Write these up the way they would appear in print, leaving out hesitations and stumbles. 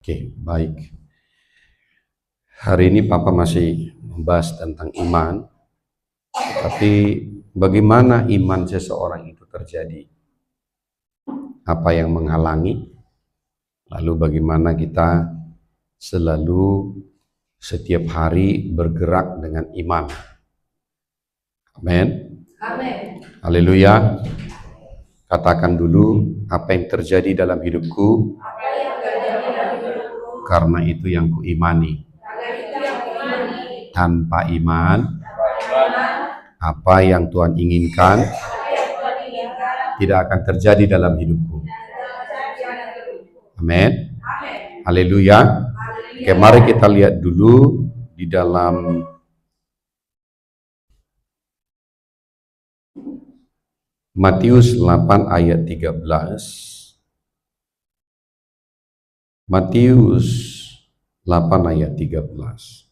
Oke, baik. Hari ini Papa masih membahas tentang iman, tapi bagaimana iman seseorang itu terjadi? Apa yang menghalangi? Lalu bagaimana kita selalu setiap hari bergerak dengan iman? Amin. Amin. Haleluya. Katakan dulu, apa yang terjadi dalam hidupku? Apa yang terjadi dalam hidupku? Karena itu yang kuimani. Karena itu yang kuimani. Tanpa iman, apa yang Tuhan inginkan tidak akan terjadi dalam hidupku. Amin. Haleluya. Oke, mari kita lihat dulu di dalam Matius 8 ayat 13. Matius 8 ayat 13.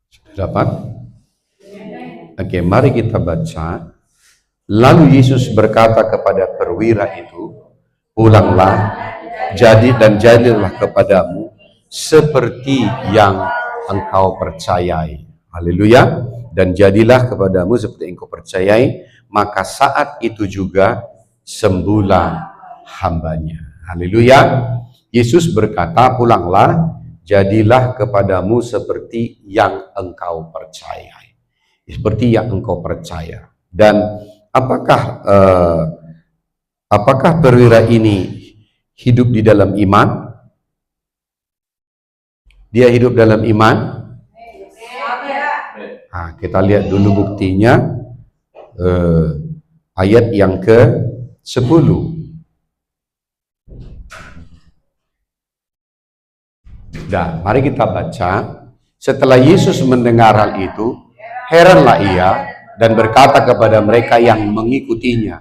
Sudah dapat? Oke, mari kita baca. Lalu Yesus berkata kepada perwira itu, "Pulanglah, jadilah kepadamu seperti yang engkau percayai." Haleluya. Dan jadilah kepadamu seperti yang engkau percayai, maka saat itu juga sembuhlah hambanya. Haleluya. Yesus berkata, "Pulanglah, jadilah kepadamu seperti yang engkau percayai." Seperti yang engkau percaya. Dan apakah perwira ini hidup di dalam iman? Dia hidup dalam iman? Nah, kita lihat dulu buktinya, ayat yang ke-10. Nah, mari kita baca. Setelah Yesus mendengar hal itu, heranlah ia dan berkata kepada mereka yang mengikutinya,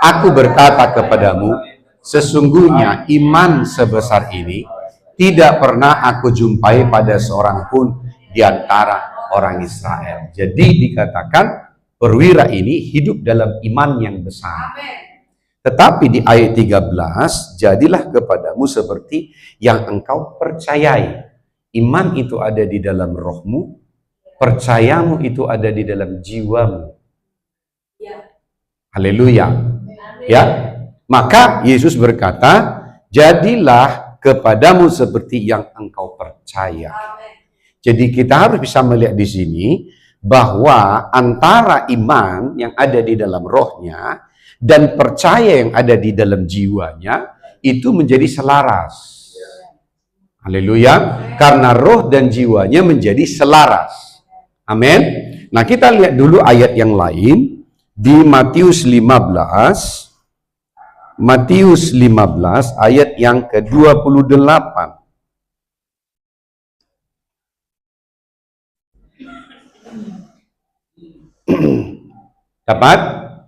"Aku berkata kepadamu, sesungguhnya iman sebesar ini tidak pernah aku jumpai pada seorang pun di antara orang Israel." Jadi dikatakan perwira ini hidup dalam iman yang besar. Tetapi di ayat 13, jadilah kepadamu seperti yang engkau percayai. Iman itu ada di dalam rohmu, percayamu itu ada di dalam jiwamu. Haleluya. Ya. Maka Yesus berkata, "Jadilah kepadamu seperti yang engkau percaya." Jadi kita harus bisa melihat di sini bahwa antara iman yang ada di dalam rohnya dan percaya yang ada di dalam jiwanya itu menjadi selaras. Haleluya. Karena roh dan jiwanya menjadi selaras. Amin. Nah, kita lihat dulu ayat yang lain di Matius 15. Matius 15 ayat yang ke-28. Dapat?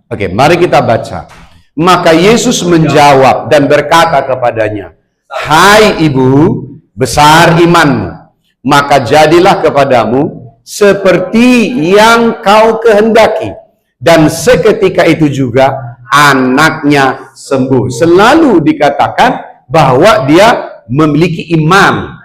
Oke, mari kita baca. Maka Yesus menjawab dan berkata kepadanya, "Hai ibu, besar imanmu, maka jadilah kepadamu seperti yang kau kehendaki." Dan seketika itu juga anaknya sembuh. Selalu dikatakan bahwa dia memiliki iman.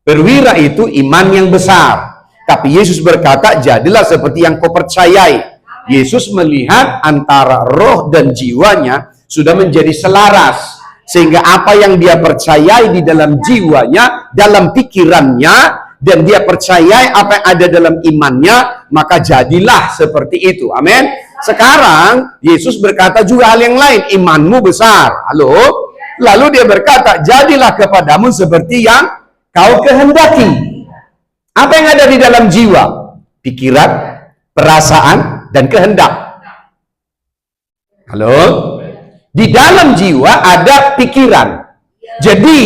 Perwira itu iman yang besar. Tapi Yesus berkata, "Jadilah seperti yang kau percayai." Yesus melihat antara roh dan jiwanya sudah menjadi selaras. Sehingga apa yang dia percayai di dalam jiwanya, dalam pikirannya, dan dia percayai apa yang ada dalam imannya, maka jadilah seperti itu. Amin. Sekarang Yesus berkata juga hal yang lain, imanmu besar. Halo? Lalu dia berkata, "Jadilah kepadamu seperti yang kau kehendaki." Apa yang ada di dalam jiwa? Pikiran, perasaan, dan kehendak. Halo? Di dalam jiwa ada pikiran. Jadi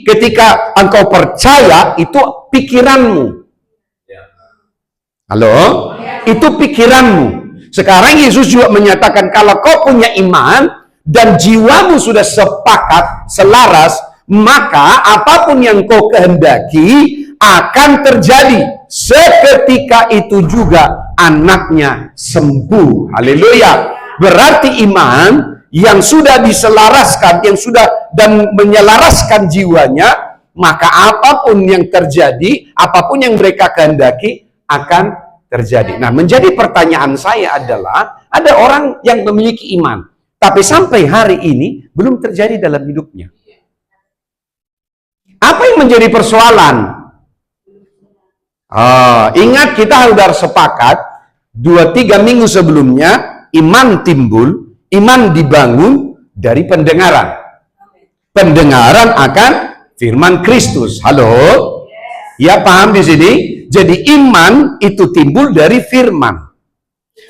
ketika engkau percaya, itu pikiranmu. Halo? Itu pikiranmu. Sekarang Yesus juga menyatakan kalau kau punya iman dan jiwamu sudah sepakat, selaras, maka apapun yang kau kehendaki akan terjadi. Seketika itu juga anaknya sembuh. Haleluya. Berarti iman yang sudah diselaraskan, yang sudah dan menyelaraskan jiwanya, maka apapun yang terjadi, apapun yang mereka kehendaki akan terjadi. Nah, menjadi pertanyaan saya adalah, ada orang yang memiliki iman, tapi sampai hari ini belum terjadi dalam hidupnya. Apa yang menjadi persoalan? Ingat, kita sudah sepakat 2-3 minggu sebelumnya, iman timbul, iman dibangun dari pendengaran. Pendengaran akan firman Kristus. Halo? Ya, paham di sini? Jadi iman itu timbul dari firman.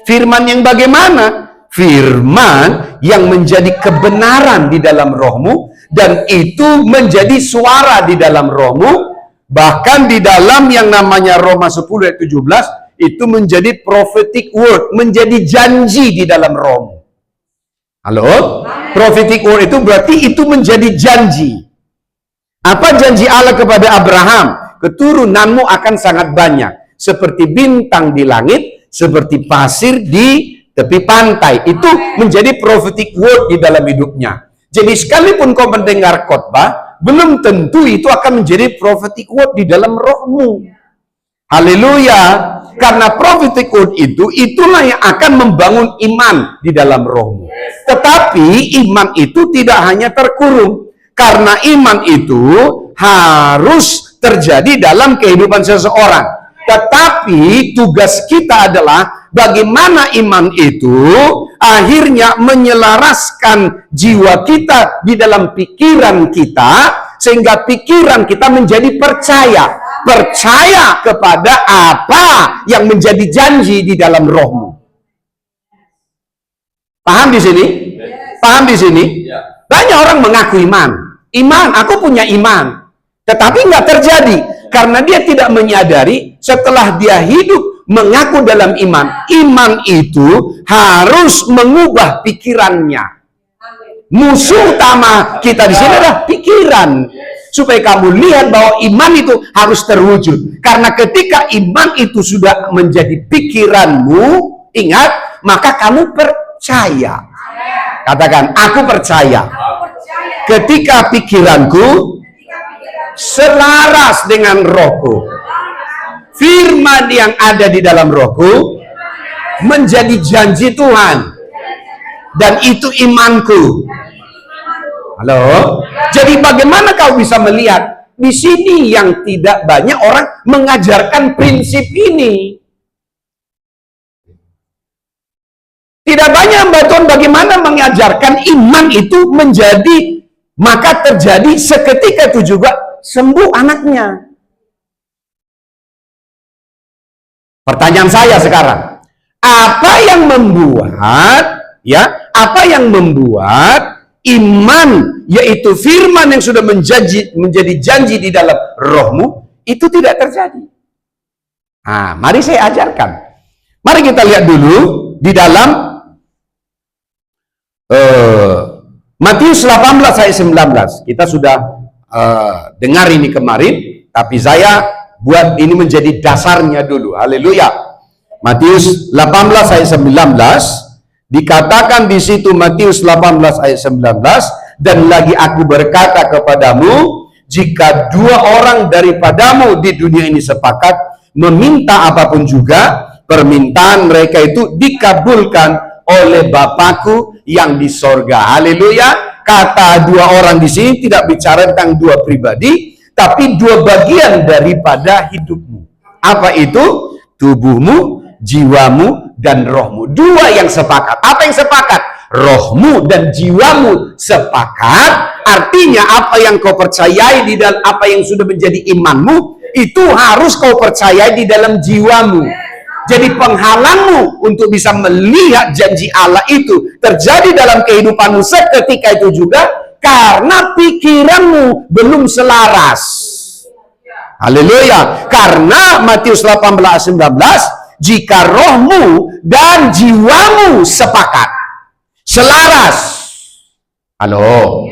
Firman yang bagaimana? Firman yang menjadi kebenaran di dalam rohmu, dan itu menjadi suara di dalam rohmu. Bahkan di dalam yang namanya Roma 10 ayat 17, itu menjadi prophetic word, menjadi janji di dalam rohmu. Halo? Prophetic word itu berarti itu menjadi janji. Apa janji Allah kepada Abraham? Keturunanmu akan sangat banyak, seperti bintang di langit, seperti pasir di tepi pantai. Itu menjadi prophetic word di dalam hidupnya. Jadi sekalipun kau mendengar khotbah, belum tentu itu akan menjadi prophetic word di dalam rohmu. Haleluya. Karena prophetic word itu, itulah yang akan membangun iman di dalam rohmu. Tetapi iman itu tidak hanya terkurung. Karena iman itu harus terjadi dalam kehidupan seseorang. Tetapi tugas kita adalah bagaimana iman itu akhirnya menyelaraskan jiwa kita di dalam pikiran kita, sehingga pikiran kita menjadi percaya. Percaya kepada apa yang menjadi janji di dalam rohmu. Paham di sini? Paham di sini? Banyak orang mengaku iman. Iman, aku punya iman. Tetapi nggak terjadi. Karena dia tidak menyadari setelah dia hidup mengaku dalam iman. Iman itu harus mengubah pikirannya. Musuh utama kita di sini adalah pikiran. Supaya kamu lihat bahwa iman itu harus terwujud. Karena ketika iman itu sudah menjadi pikiranmu, ingat, maka kamu percaya. Katakan, aku percaya. Ketika pikiranku selaras dengan rohku, firman yang ada di dalam rohku menjadi janji Tuhan, dan itu imanku. Halo? Jadi bagaimana kau bisa melihat di sini yang tidak banyak orang mengajarkan prinsip ini? Tidak banyak bantuan bagaimana mengajarkan iman itu menjadi, maka terjadi seketika itu juga sembuh anaknya. Pertanyaan saya sekarang, apa yang membuat iman, yaitu firman yang sudah menjadi janji di dalam rohmu, itu tidak terjadi? Nah, mari saya ajarkan. Mari kita lihat dulu di dalam Matius 18 ayat 19. Kita sudah dengar ini kemarin, tapi saya buat ini menjadi dasarnya dulu. Haleluya. Matius 18 ayat 19 dikatakan di situ, Matius 18 ayat 19, dan lagi aku berkata kepadamu, jika 2 orang daripadamu di dunia ini sepakat meminta apapun juga, permintaan mereka itu dikabulkan oleh Bapakku yang di sorga. Haleluya. Kata 2 orang di sini tidak bicara tentang 2 pribadi, tapi 2 bagian daripada hidupmu. Apa itu? Tubuhmu, jiwamu, dan rohmu. 2 yang sepakat. Apa yang sepakat? Rohmu dan jiwamu sepakat. Artinya apa yang kau percayai di dalam, apa yang sudah menjadi imanmu, itu harus kau percayai di dalam jiwamu. Jadi penghalangmu untuk bisa melihat janji Allah itu terjadi dalam kehidupanmu seketika itu juga karena pikiranmu belum selaras. Haleluya. Karena Matius 18:19, jika rohmu dan jiwamu sepakat, selaras. Halo.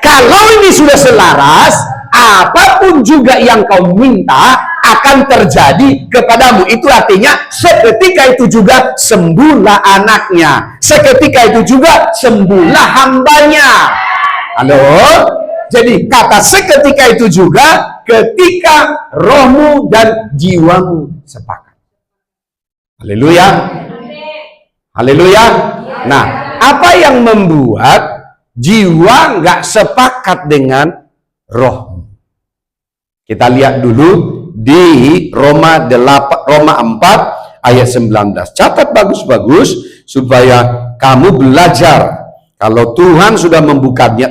Kalau ini sudah selaras, apapun juga yang kau minta akan terjadi kepadamu. Itu artinya seketika itu juga sembuhlah anaknya, seketika itu juga sembuhlah hambanya. Halo? Jadi kata seketika itu juga ketika rohmu dan jiwamu sepakat. Haleluya. Haleluya. Nah, apa yang membuat jiwa nggak sepakat dengan roh? Kita lihat dulu di Roma 4 ayat 19. Catat bagus-bagus supaya kamu belajar. Kalau Tuhan sudah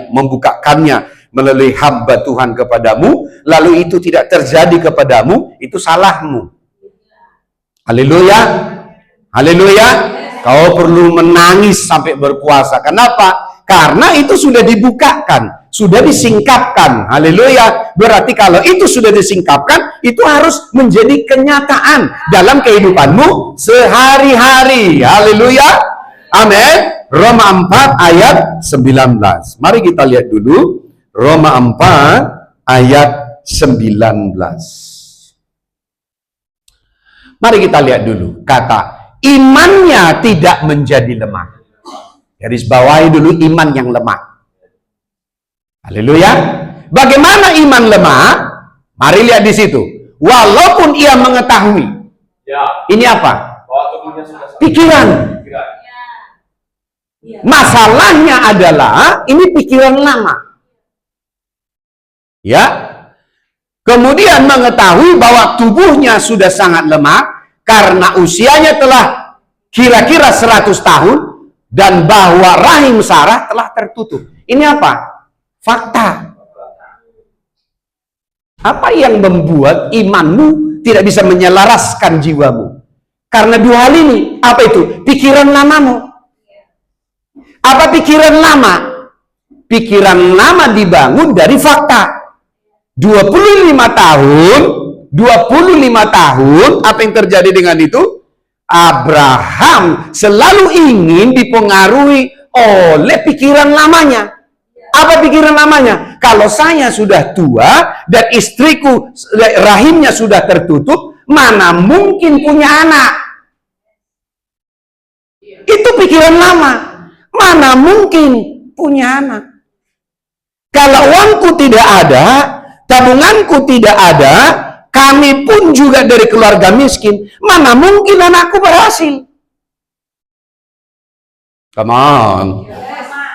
membukakannya melalui hamba Tuhan kepadamu, lalu itu tidak terjadi kepadamu, itu salahmu. Haleluya. Haleluya. Kau perlu menangis sampai berpuasa. Kenapa? Karena itu sudah dibukakan, sudah disingkapkan. Haleluya. Berarti kalau itu sudah disingkapkan, itu harus menjadi kenyataan dalam kehidupanmu sehari-hari. Haleluya. Amin. Roma 4 ayat 19. Mari kita lihat dulu Roma 4 ayat 19. Mari kita lihat dulu kata imannya tidak menjadi lemah. Garis bawahi dulu iman yang lemah. Haleluya. Bagaimana iman lemah? Mari lihat di situ. Walaupun ia mengetahui. Ini apa? Pikiran. Masalahnya adalah ini pikiran lama. Ya. Kemudian mengetahui bahwa tubuhnya sudah sangat lemah karena usianya telah kira-kira 100 tahun dan bahwa rahim Sarah telah tertutup. Ini apa? Fakta. Apa yang membuat imanmu tidak bisa menyelaraskan jiwamu? Karena dua hal ini. Apa itu? Pikiran lamamu. Apa pikiran lama? Pikiran lama dibangun dari fakta. 25 tahun, apa yang terjadi dengan itu? Abraham selalu ingin dipengaruhi oleh pikiran lamanya. Apa pikiran lamanya? Kalau saya sudah tua dan istriku rahimnya sudah tertutup, mana mungkin punya anak? Itu pikiran lama. Mana mungkin punya anak? Kalau uangku tidak ada, tabunganku tidak ada, kami pun juga dari keluarga miskin, mana mungkin anakku berhasil? Come on.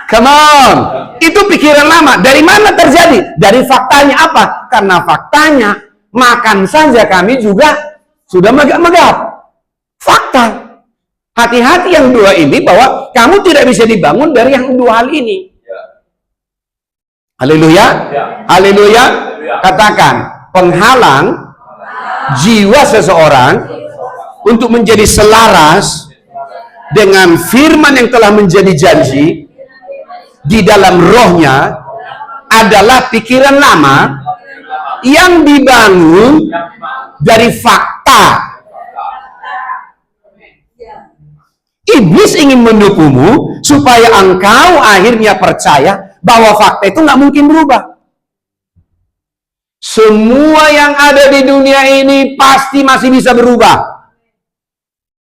Come on. Itu pikiran lama. Dari mana terjadi? Dari faktanya apa? Karena faktanya, makan saja kami juga sudah megap-megap. Fakta. Hati-hati yang dua ini, bahwa kamu tidak bisa dibangun dari yang dua hal ini. Haleluya. Haleluya. Katakan, penghalang jiwa seseorang untuk menjadi selaras dengan firman yang telah menjadi janji di dalam rohnya adalah pikiran lama yang dibangun dari fakta. Iblis ingin menipumu supaya engkau akhirnya percaya bahwa fakta itu nggak mungkin berubah. Semua yang ada di dunia ini pasti masih bisa berubah.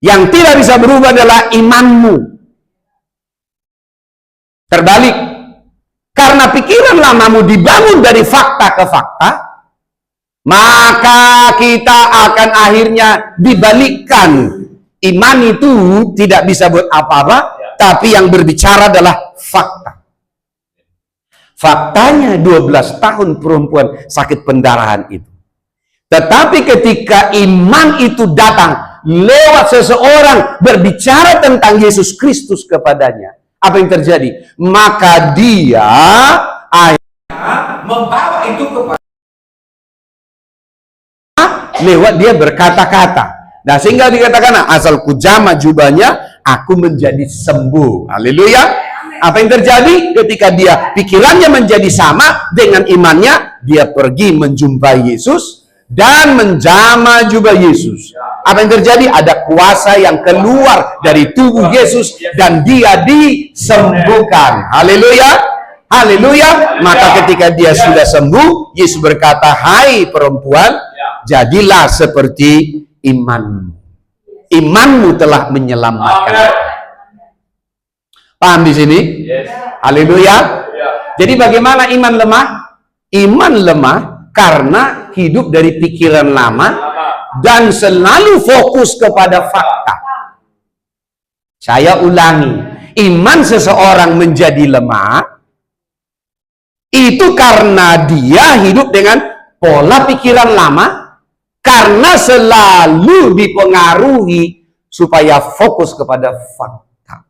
Yang tidak bisa berubah adalah imanmu. Terbalik, karena pikiran lamamu dibangun dari fakta ke fakta, maka kita akan akhirnya dibalikkan. Iman itu tidak bisa buat apa-apa, tapi yang berbicara adalah fakta. Faktanya 12 tahun perempuan sakit pendarahan itu. Tetapi ketika iman itu datang lewat seseorang berbicara tentang Yesus Kristus kepadanya, apa yang terjadi? Maka dia akhirnya membawa itu kepada lewat dia berkata-kata. Nah, sehingga dikatakan, asal kujama jubahnya, aku menjadi sembuh. Haleluya. Apa yang terjadi? Ketika dia pikirannya menjadi sama dengan imannya, dia pergi menjumpai Yesus dan menjama jubah Yesus. Apa yang terjadi? Ada kuasa yang keluar dari tubuh Yesus dan dia disembuhkan. Haleluya. Haleluya. Maka ketika dia sudah sembuh, Yesus berkata, hai perempuan, jadilah seperti imanmu. Imanmu telah menyelamatkan. Paham di sini? Haleluya. Jadi bagaimana iman lemah? Iman lemah karena hidup dari pikiran lama dan selalu fokus kepada fakta. Saya ulangi, iman seseorang menjadi lemah itu karena dia hidup dengan pola pikiran lama, karena selalu dipengaruhi supaya fokus kepada fakta.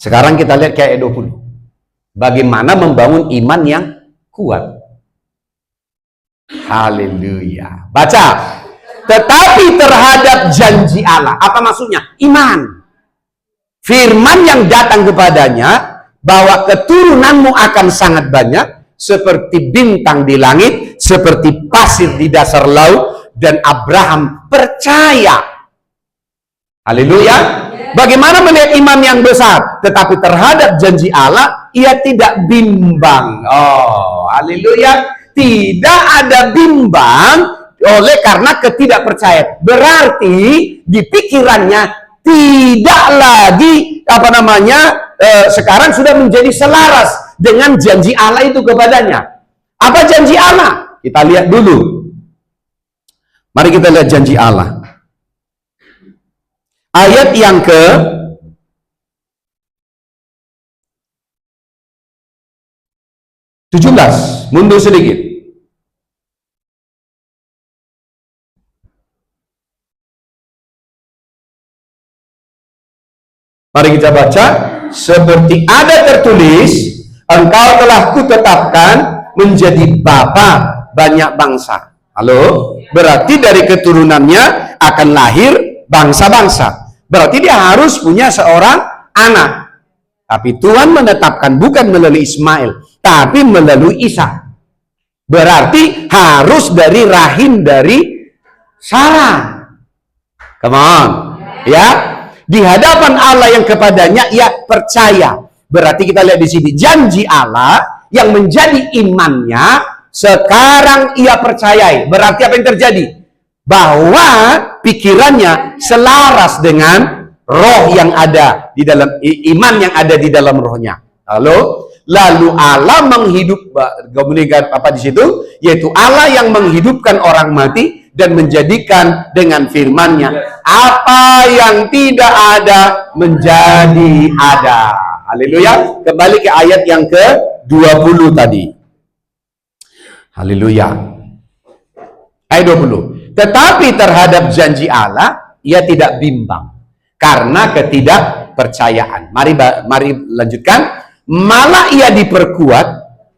Sekarang kita lihat kayak 20. Bagaimana membangun iman yang kuat. Haleluya. Baca. Tetapi terhadap janji Allah. Apa maksudnya? Iman. Firman yang datang kepadanya bahwa keturunanmu akan sangat banyak seperti bintang di langit, seperti pasir di dasar laut, dan Abraham percaya. Haleluya. Bagaimana melihat iman yang besar? Tetapi terhadap janji Allah ia tidak bimbang. Oh, haleluya. Tidak ada bimbang oleh karena ketidakpercayaan. Berarti di pikirannya tidak lagi sekarang sudah menjadi selaras dengan janji Allah itu kepadanya. Apa janji Allah? Kita lihat dulu. Mari kita lihat janji Allah. Ayat yang ke 17. Mundur sedikit. Mari kita baca. Seperti ada tertulis, engkau telah kutetapkan menjadi bapa banyak bangsa. Halo? Berarti dari keturunannya akan lahir bangsa-bangsa. Berarti dia harus punya seorang anak. Tapi Tuhan menetapkan bukan melalui Ismail, tapi melalui Ishak. Berarti harus dari rahim dari Sarah. Come on. Ya. Di hadapan Allah yang kepadanya ia percaya. Berarti kita lihat di sini janji Allah yang menjadi imannya sekarang ia percayai. Berarti apa yang terjadi? Bahwa pikirannya selaras dengan roh yang ada di dalam iman yang ada di dalam rohnya. Lalu Allah menghidupkan apa di situ? Yaitu Allah yang menghidupkan orang mati dan menjadikan dengan firman-Nya apa yang tidak ada menjadi ada. Haleluya. Kembali ke ayat yang ke-20 tadi. Haleluya. Ayat 20. Tetapi terhadap janji Allah ia tidak bimbang karena ketidakpercayaan. Mari lanjutkan. Malah ia diperkuat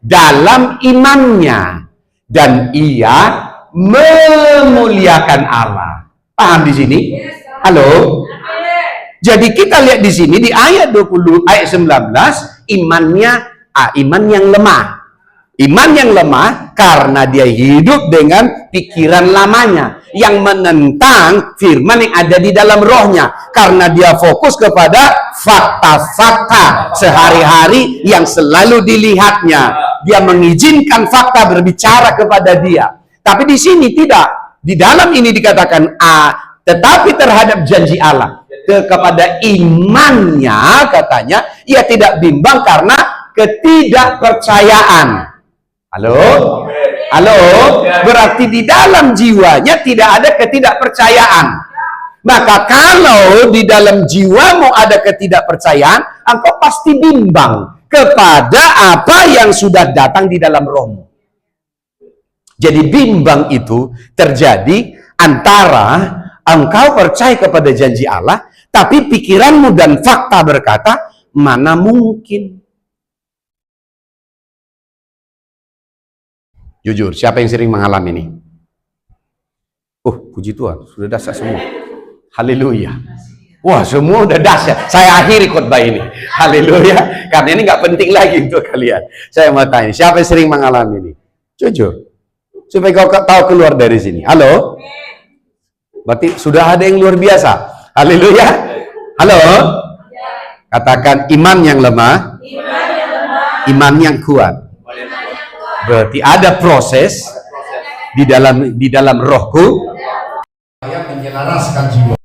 dalam imannya dan ia memuliakan Allah. Paham di sini? Halo? Jadi kita lihat di sini di ayat 20 ayat 19 iman yang lemah. Iman yang lemah karena dia hidup dengan pikiran lamanya yang menentang firman yang ada di dalam rohnya, karena dia fokus kepada fakta-fakta sehari-hari yang selalu dilihatnya. Dia mengizinkan fakta berbicara kepada dia. Tapi di sini tidak. Di dalam ini dikatakan tetapi terhadap janji Allah kepada imannya katanya ia tidak bimbang karena ketidakpercayaan. Halo? Halo? Berarti di dalam jiwanya tidak ada ketidakpercayaan. Maka kalau di dalam jiwamu ada ketidakpercayaan, engkau pasti bimbang kepada apa yang sudah datang di dalam rohmu. Jadi bimbang itu terjadi antara engkau percaya kepada janji Allah, tapi pikiranmu dan fakta berkata, mana mungkin. Jujur, siapa yang sering mengalami ini? Puji Tuhan, sudah dahsyat semua. Haleluya. Wah, semua udah dahsyat. Saya akhiri khotbah ini. Haleluya. Karena ini nggak penting lagi untuk kalian. Saya mau tanya, siapa yang sering mengalami ini? Jujur. Supaya kau tahu keluar dari sini. Halo? Berarti sudah ada yang luar biasa. Haleluya. Halo? Katakan iman yang lemah, iman yang kuat. Berarti ada proses di dalam rohku saya menyelaraskan jiwa.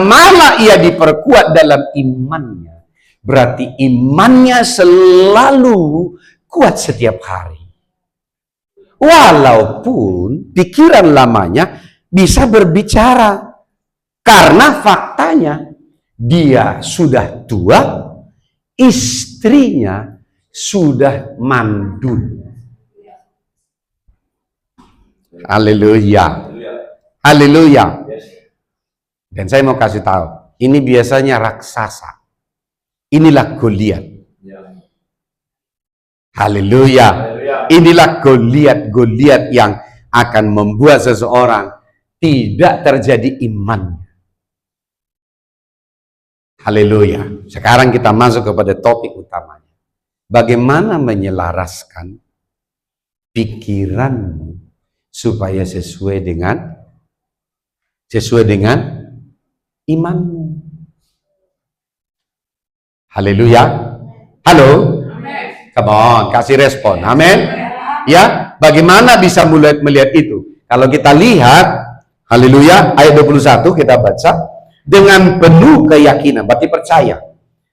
Malah ia diperkuat dalam imannya. Berarti imannya selalu kuat setiap hari. Walaupun pikiran lamanya bisa berbicara. Karena faktanya dia sudah tua, istrinya sudah mandul. Haleluya. Haleluya. Dan saya mau kasih tahu, ini biasanya raksasa. Inilah Goliat. Haleluya. Inilah Goliat yang akan membuat seseorang tidak terjadi iman. Haleluya. Sekarang kita masuk kepada topik utamanya. Bagaimana menyelaraskan pikiranmu supaya sesuai dengan imanmu. Haleluya. Halo. Come on, kasih respon. Amin. Ya, bagaimana bisa mulai melihat itu? Kalau kita lihat, haleluya, ayat 21 kita baca. Dengan penuh keyakinan, berarti percaya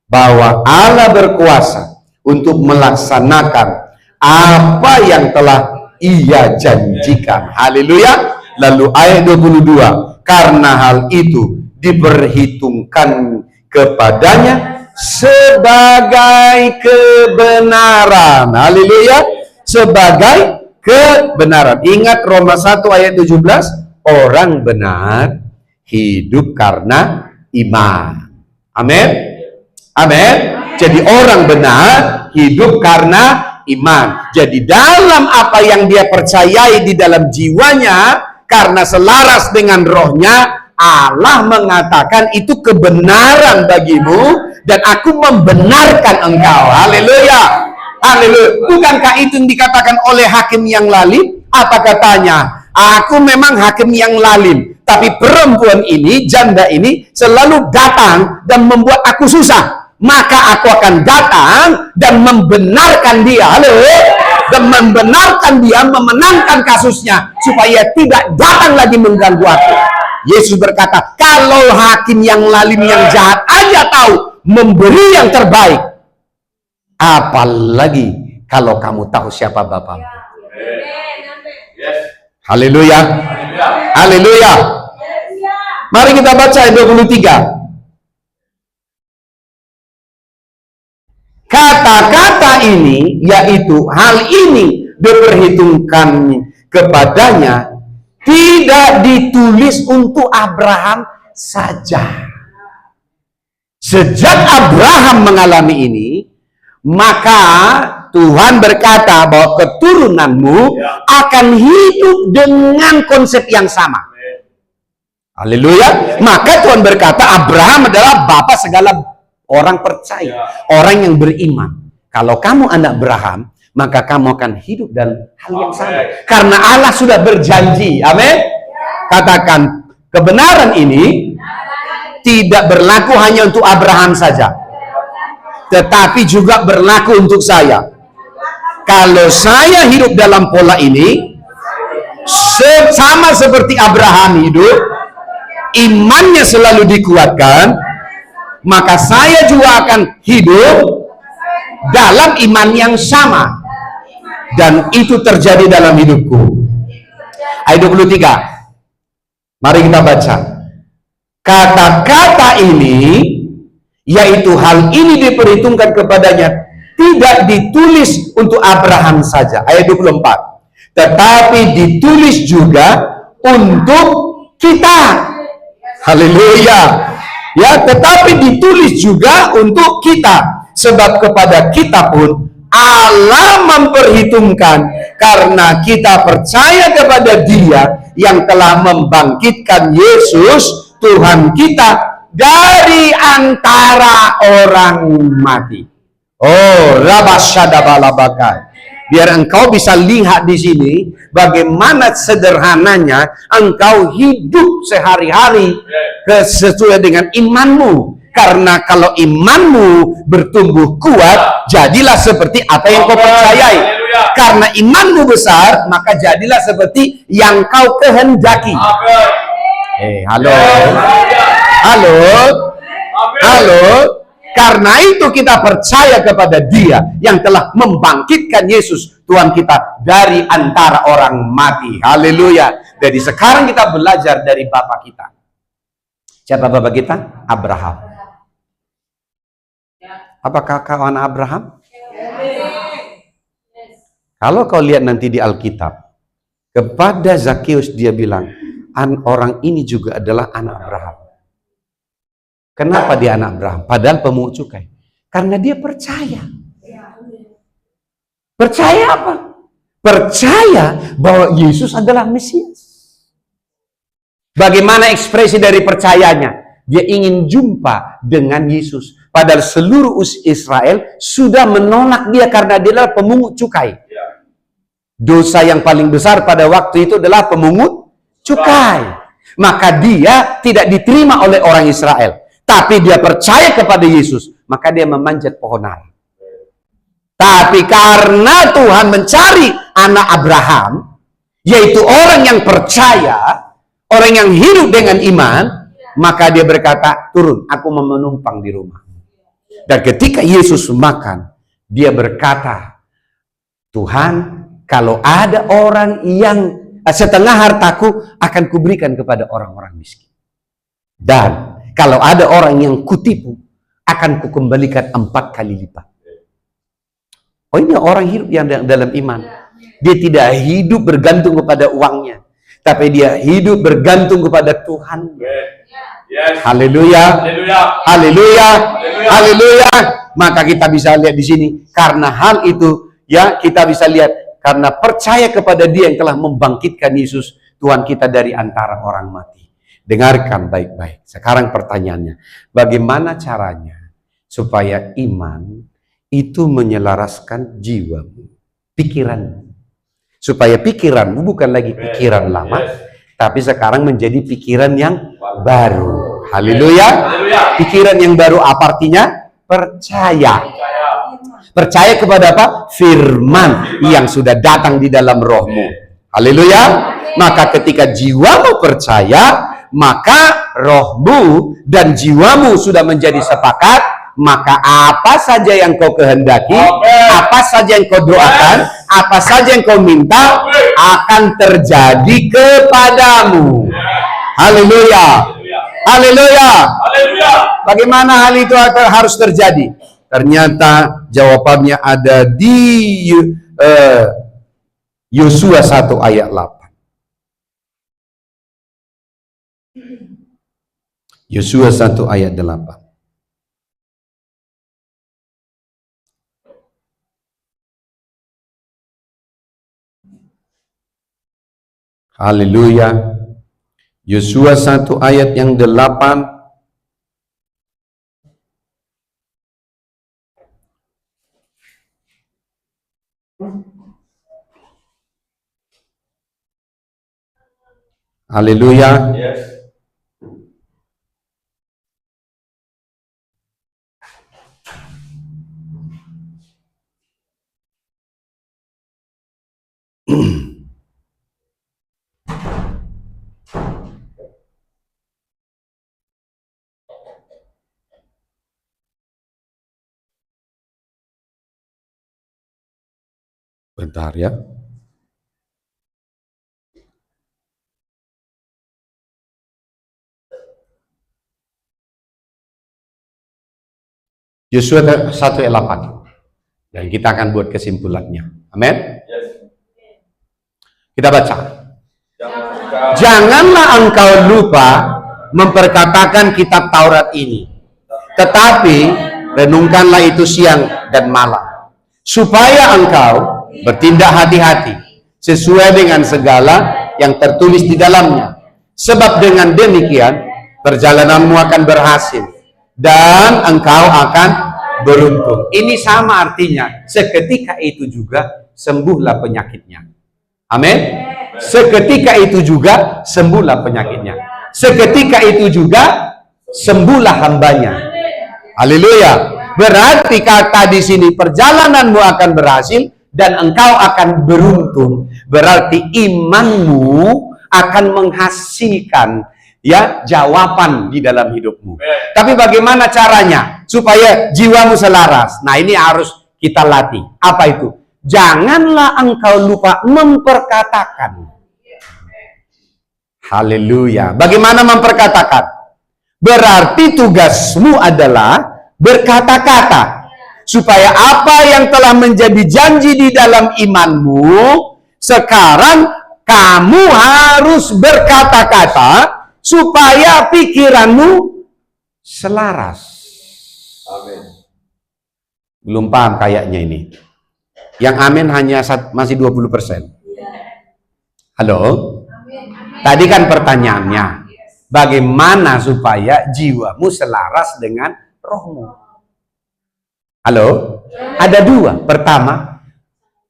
bahwa Allah berkuasa untuk melaksanakan apa yang telah Ia janjikan. Haleluya. Lalu ayat 22, karena hal itu diperhitungkan kepadanya sebagai kebenaran. Haleluya. Sebagai kebenaran. Ingat Roma 1 ayat 17, orang benar hidup karena iman. Amin. Amin. Jadi orang benar hidup karena iman. Jadi dalam apa yang dia percayai di dalam jiwanya, karena selaras dengan rohnya, Allah mengatakan itu kebenaran bagimu dan aku membenarkan engkau. Haleluya. Haleluya. Bukankah itu yang dikatakan oleh hakim yang lalim? Apa katanya? Aku memang hakim yang lalim, tapi perempuan ini, janda ini selalu datang dan membuat aku susah. Maka aku akan datang dan membenarkan dia. Haleluya. Dan membenarkan dia, memenangkan kasusnya supaya tidak datang lagi mengganggu aku. Yesus berkata, kalau hakim yang lalim yang jahat aja tahu memberi yang terbaik, apalagi kalau kamu tahu siapa Bapamu. Haleluya. Haleluya. Mari kita baca ayat 23. Kata-kata ini, yaitu hal ini diperhitungkan kepadanya, tidak ditulis untuk Abraham saja. Sejak Abraham mengalami ini, maka Tuhan berkata bahwa keturunanmu akan hidup dengan konsep yang sama. Haleluya. Maka Tuhan berkata Abraham adalah bapa segala orang percaya, orang yang beriman. Kalau kamu anak Abraham, maka kamu akan hidup dalam hal yang sama. Karena Allah sudah berjanji. Amin. Katakan, kebenaran ini tidak berlaku hanya untuk Abraham saja, tetapi juga berlaku untuk saya. Kalau saya hidup dalam pola ini, sama seperti Abraham hidup, imannya selalu dikuatkan, maka saya juga akan hidup dalam iman yang sama. Dan itu terjadi dalam hidupku. Ayat 23. Mari kita baca. Kata-kata ini, yaitu hal ini diperhitungkan kepadanya, tidak ditulis untuk Abraham saja. Ayat 24. Tetapi ditulis juga untuk kita. Haleluya. Ya, tetapi ditulis juga untuk kita. Sebab kepada kita pun Allah memperhitungkan karena kita percaya kepada Dia yang telah membangkitkan Yesus Tuhan kita dari antara orang mati. Oh, rabasyadabalabakai. biar engkau bisa lihat di sini bagaimana sederhananya engkau hidup sehari-hari sesuai dengan imanmu. Karena kalau imanmu bertumbuh kuat, jadilah seperti apa yang kau percayai. Karena imanmu besar, maka jadilah seperti yang kau kehendaki. Halo. Halo. Halo. Karena itu kita percaya kepada Dia yang telah membangkitkan Yesus Tuhan kita dari antara orang mati. Haleluya. Jadi sekarang kita belajar dari Bapak kita. Siapa Bapak kita? Abraham. Apakah kau anak Abraham? Kalau kau lihat nanti di Alkitab, kepada Zakeus dia bilang, orang ini juga adalah anak Abraham. Kenapa dia anak Abraham? Padahal pemungut cukai. Karena dia percaya. Percaya apa? Percaya bahwa Yesus adalah Mesias. Bagaimana ekspresi dari percayanya? Dia ingin jumpa dengan Yesus. Padahal seluruh Israel sudah menolak dia karena dia adalah pemungut cukai. Dosa yang paling besar pada waktu itu adalah pemungut cukai. Maka dia tidak diterima oleh orang Israel. Tapi dia percaya kepada Yesus. Maka dia memanjat pohon ara. Tapi karena Tuhan mencari anak Abraham, yaitu orang yang percaya, orang yang hidup dengan iman, maka dia berkata, turun, aku mau menumpang di rumah. Dan ketika Yesus makan, dia berkata, Tuhan, kalau ada orang yang setengah hartaku akan kuberikan kepada orang-orang miskin. Dan kalau ada orang yang kutipu, akan kukembalikan 4 kali lipat. Oh, ini orang hidup yang dalam iman. Dia tidak hidup bergantung kepada uangnya, tapi dia hidup bergantung kepada Tuhan. Haleluya. Haleluya. Haleluya. Maka kita bisa lihat di sini, karena hal itu ya kita bisa lihat karena percaya kepada Dia yang telah membangkitkan Yesus Tuhan kita dari antara orang mati. Dengarkan baik-baik. Sekarang pertanyaannya, bagaimana caranya supaya iman itu menyelaraskan jiwamu, pikiranmu, supaya pikiranmu bukan lagi pikiran lama, tapi sekarang menjadi pikiran yang baru. Haleluya. Pikiran yang baru apa artinya? Percaya. Percaya kepada apa? Firman yang sudah datang di dalam rohmu. Haleluya. Maka ketika jiwamu percaya, maka rohmu dan jiwamu sudah menjadi sepakat. Maka apa saja yang kau kehendaki, apa saja yang kau doakan, apa saja yang kau minta, akan terjadi kepadamu. Haleluya. Haleluya. Bagaimana hal itu harus terjadi? Ternyata jawabannya ada di Yosua 1 ayat 8. Yosua 1 ayat 8. Haleluya. Yosua 1 ayat yang 8. Haleluya. Bentar ya. Yosua 1 ayat 8. Dan kita akan buat kesimpulannya. Amin. Kita baca. Janganlah engkau lupa memperkatakan kitab Taurat ini, tetapi renungkanlah itu siang dan malam, supaya engkau bertindak hati-hati sesuai dengan segala yang tertulis di dalamnya. Sebab dengan demikian perjalananmu akan berhasil dan engkau akan beruntung. Ini sama artinya. Seketika itu juga sembuhlah penyakitnya. Amin. Seketika itu juga sembuhlah penyakitnya. Seketika itu juga sembuhlah hambanya. Haleluya. Berarti kata di sini perjalananmu akan berhasil dan engkau akan beruntung. Berarti imanmu akan menghasilkan ya jawaban di dalam hidupmu. Tapi bagaimana caranya supaya jiwamu selaras? Nah, ini harus kita latih. Apa itu? Janganlah engkau lupa memperkatakan. Haleluya. Bagaimana memperkatakan? Berarti tugasmu adalah berkata-kata. Supaya apa yang telah menjadi janji di dalam imanmu, sekarang kamu harus berkata-kata supaya pikiranmu selaras. Amin. Belum paham kayaknya ini. Yang amin hanya masih 20%. Halo? Tadi kan pertanyaannya, bagaimana supaya jiwamu selaras dengan rohmu? Halo? Ada dua. Pertama,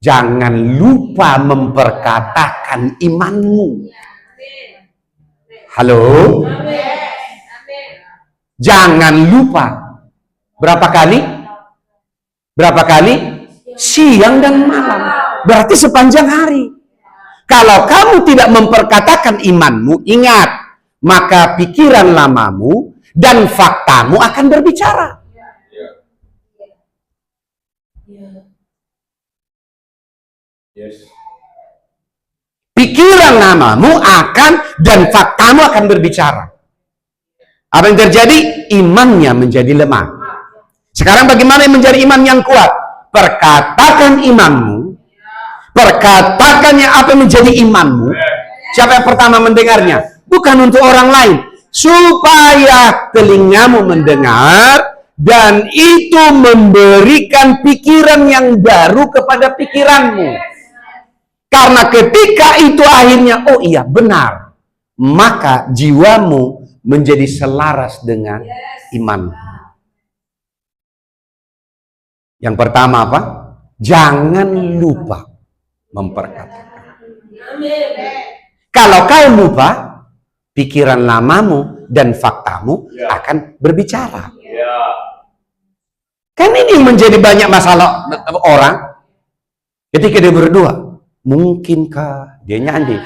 jangan lupa memperkatakan imanmu. Halo? Jangan lupa. Berapa kali? Berapa kali? Siang dan malam. Berarti sepanjang hari. Kalau kamu tidak memperkatakan imanmu, ingat, maka pikiran lamamu dan faktamu akan berbicara. Yes. Pikiran lamamu akan dan faktamu akan berbicara. Apa yang terjadi? Imannya menjadi lemah. Sekarang bagaimana yang menjadi iman yang kuat? Perkatakan imanmu. Perkatakannya apa yang menjadi imanmu. Siapa yang pertama mendengarnya? Bukan untuk orang lain. Supaya telingamu mendengar dan itu memberikan pikiran yang baru kepada pikiranmu. Karena ketika itu akhirnya, oh iya benar, maka jiwamu menjadi selaras dengan iman. Yang pertama apa? Jangan lupa memperkatakan. Kalau kau lupa, pikiran lamamu dan faktamu akan berbicara. Kan ini menjadi banyak masalah orang ketika dia berdoa. Mungkinkah dia nyanyi?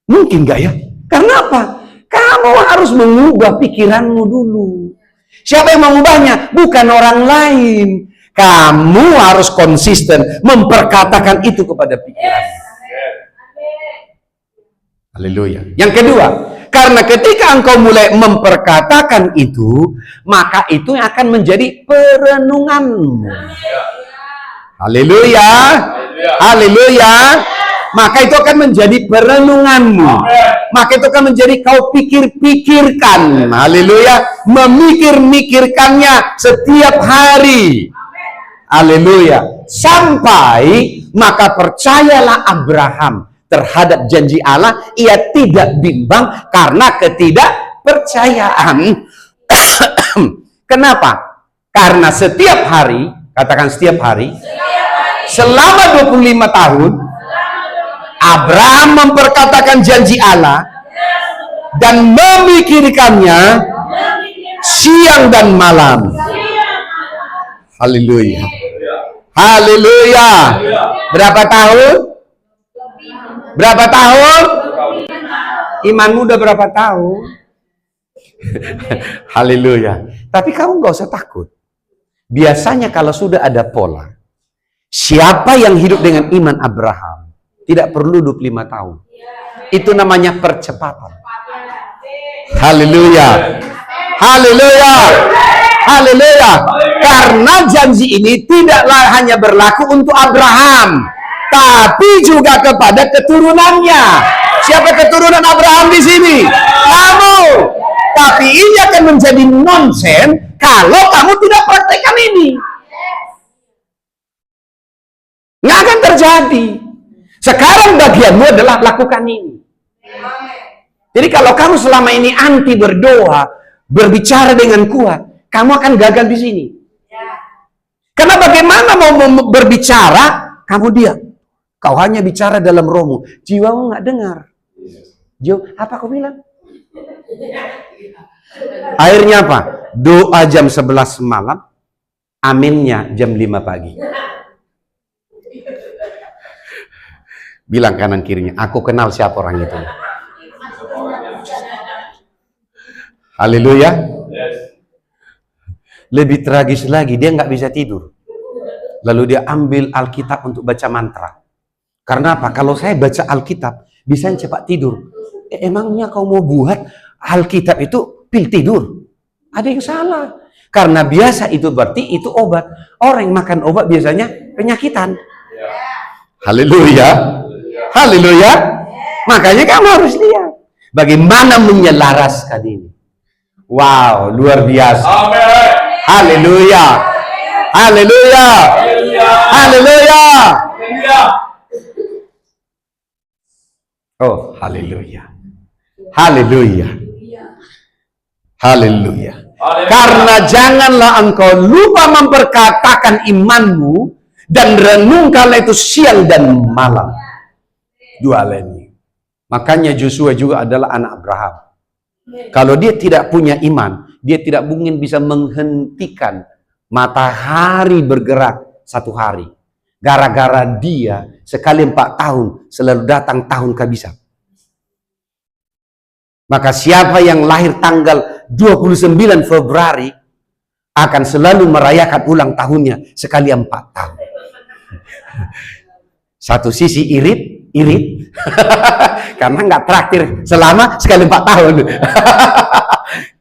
Mungkin nggak ya? Karena apa? Kamu harus mengubah pikiranmu dulu. Siapa yang mengubahnya? Bukan orang lain. Kamu harus konsisten memperkatakan itu kepada pikiranmu. Haleluya. Yang kedua, karena ketika engkau mulai memperkatakan itu, maka itu yang akan menjadi perenunganmu. Haleluya. Haleluya. Maka itu akan menjadi perenunganmu. Maka itu akan menjadi kau pikir-pikirkan. Haleluya. Memikir-mikirkannya setiap hari. Haleluya. Sampai maka percayalah Abraham terhadap janji Allah, ia tidak bimbang karena ketidakpercayaan. Kenapa? Karena setiap hari, katakan setiap hari, selama 25 tahun, Abraham memperkatakan janji Allah dan memikirkannya siang dan malam. Haleluya. Haleluya. Berapa tahun? Berapa tahun? Imanmu udah berapa tahun? Haleluya. Tapi kamu nggak usah takut. Biasanya kalau sudah ada pola, siapa yang hidup dengan iman Abraham tidak perlu 25 tahun. Itu namanya percepatan. Haleluya. Haleluya. Haleluya. Karena janji ini tidaklah hanya berlaku untuk Abraham, tapi juga kepada keturunannya. Siapa keturunan Abraham di sini? Kamu. Tapi ini akan menjadi nonsen kalau kamu tidak praktekkan ini. Nggak akan terjadi. Sekarang bagianmu adalah lakukan ini. Jadi kalau kamu selama ini anti berdoa, berbicara dengan kuat, kamu akan gagal di sini. Karena bagaimana mau berbicara, kamu diam. Kau hanya bicara dalam rohmu, jiwamu nggak dengar. Apa kau bilang? Akhirnya apa? Doa jam 11 malam, aminnya jam 5 pagi. Bilang kanan kirinya, aku kenal siapa orang itu. Haleluya. Lebih tragis lagi, dia nggak bisa tidur. Lalu dia ambil Alkitab untuk baca mantra. Karena apa? Kalau saya baca Alkitab, bisa cepat tidur. Emangnya kau mau buat Alkitab itu pil tidur? Ada yang salah. Karena biasa itu berarti itu obat. Orang yang makan obat biasanya penyakitan. Haleluya. Haleluya. Makanya kamu harus lihat bagaimana menyelaraskan ini. Wow, luar biasa. Amin. Haleluya. Haleluya. Haleluya. Oh, haleluya. Haleluya. Haleluya. Karena janganlah engkau lupa memperkatakan imanmu dan renungkanlah itu siang dan malam. Dua hal ini. Makanya Joshua juga adalah anak Abraham. Kalau dia tidak punya iman, dia tidak mungkin bisa menghentikan matahari bergerak satu hari. Gara-gara dia sekali 4 tahun selalu datang tahun kehabisan. Maka siapa yang lahir tanggal 29 Februari akan selalu merayakan ulang tahunnya sekali 4 tahun. Satu sisi irit karena nggak traktir selama sekali 4 tahun.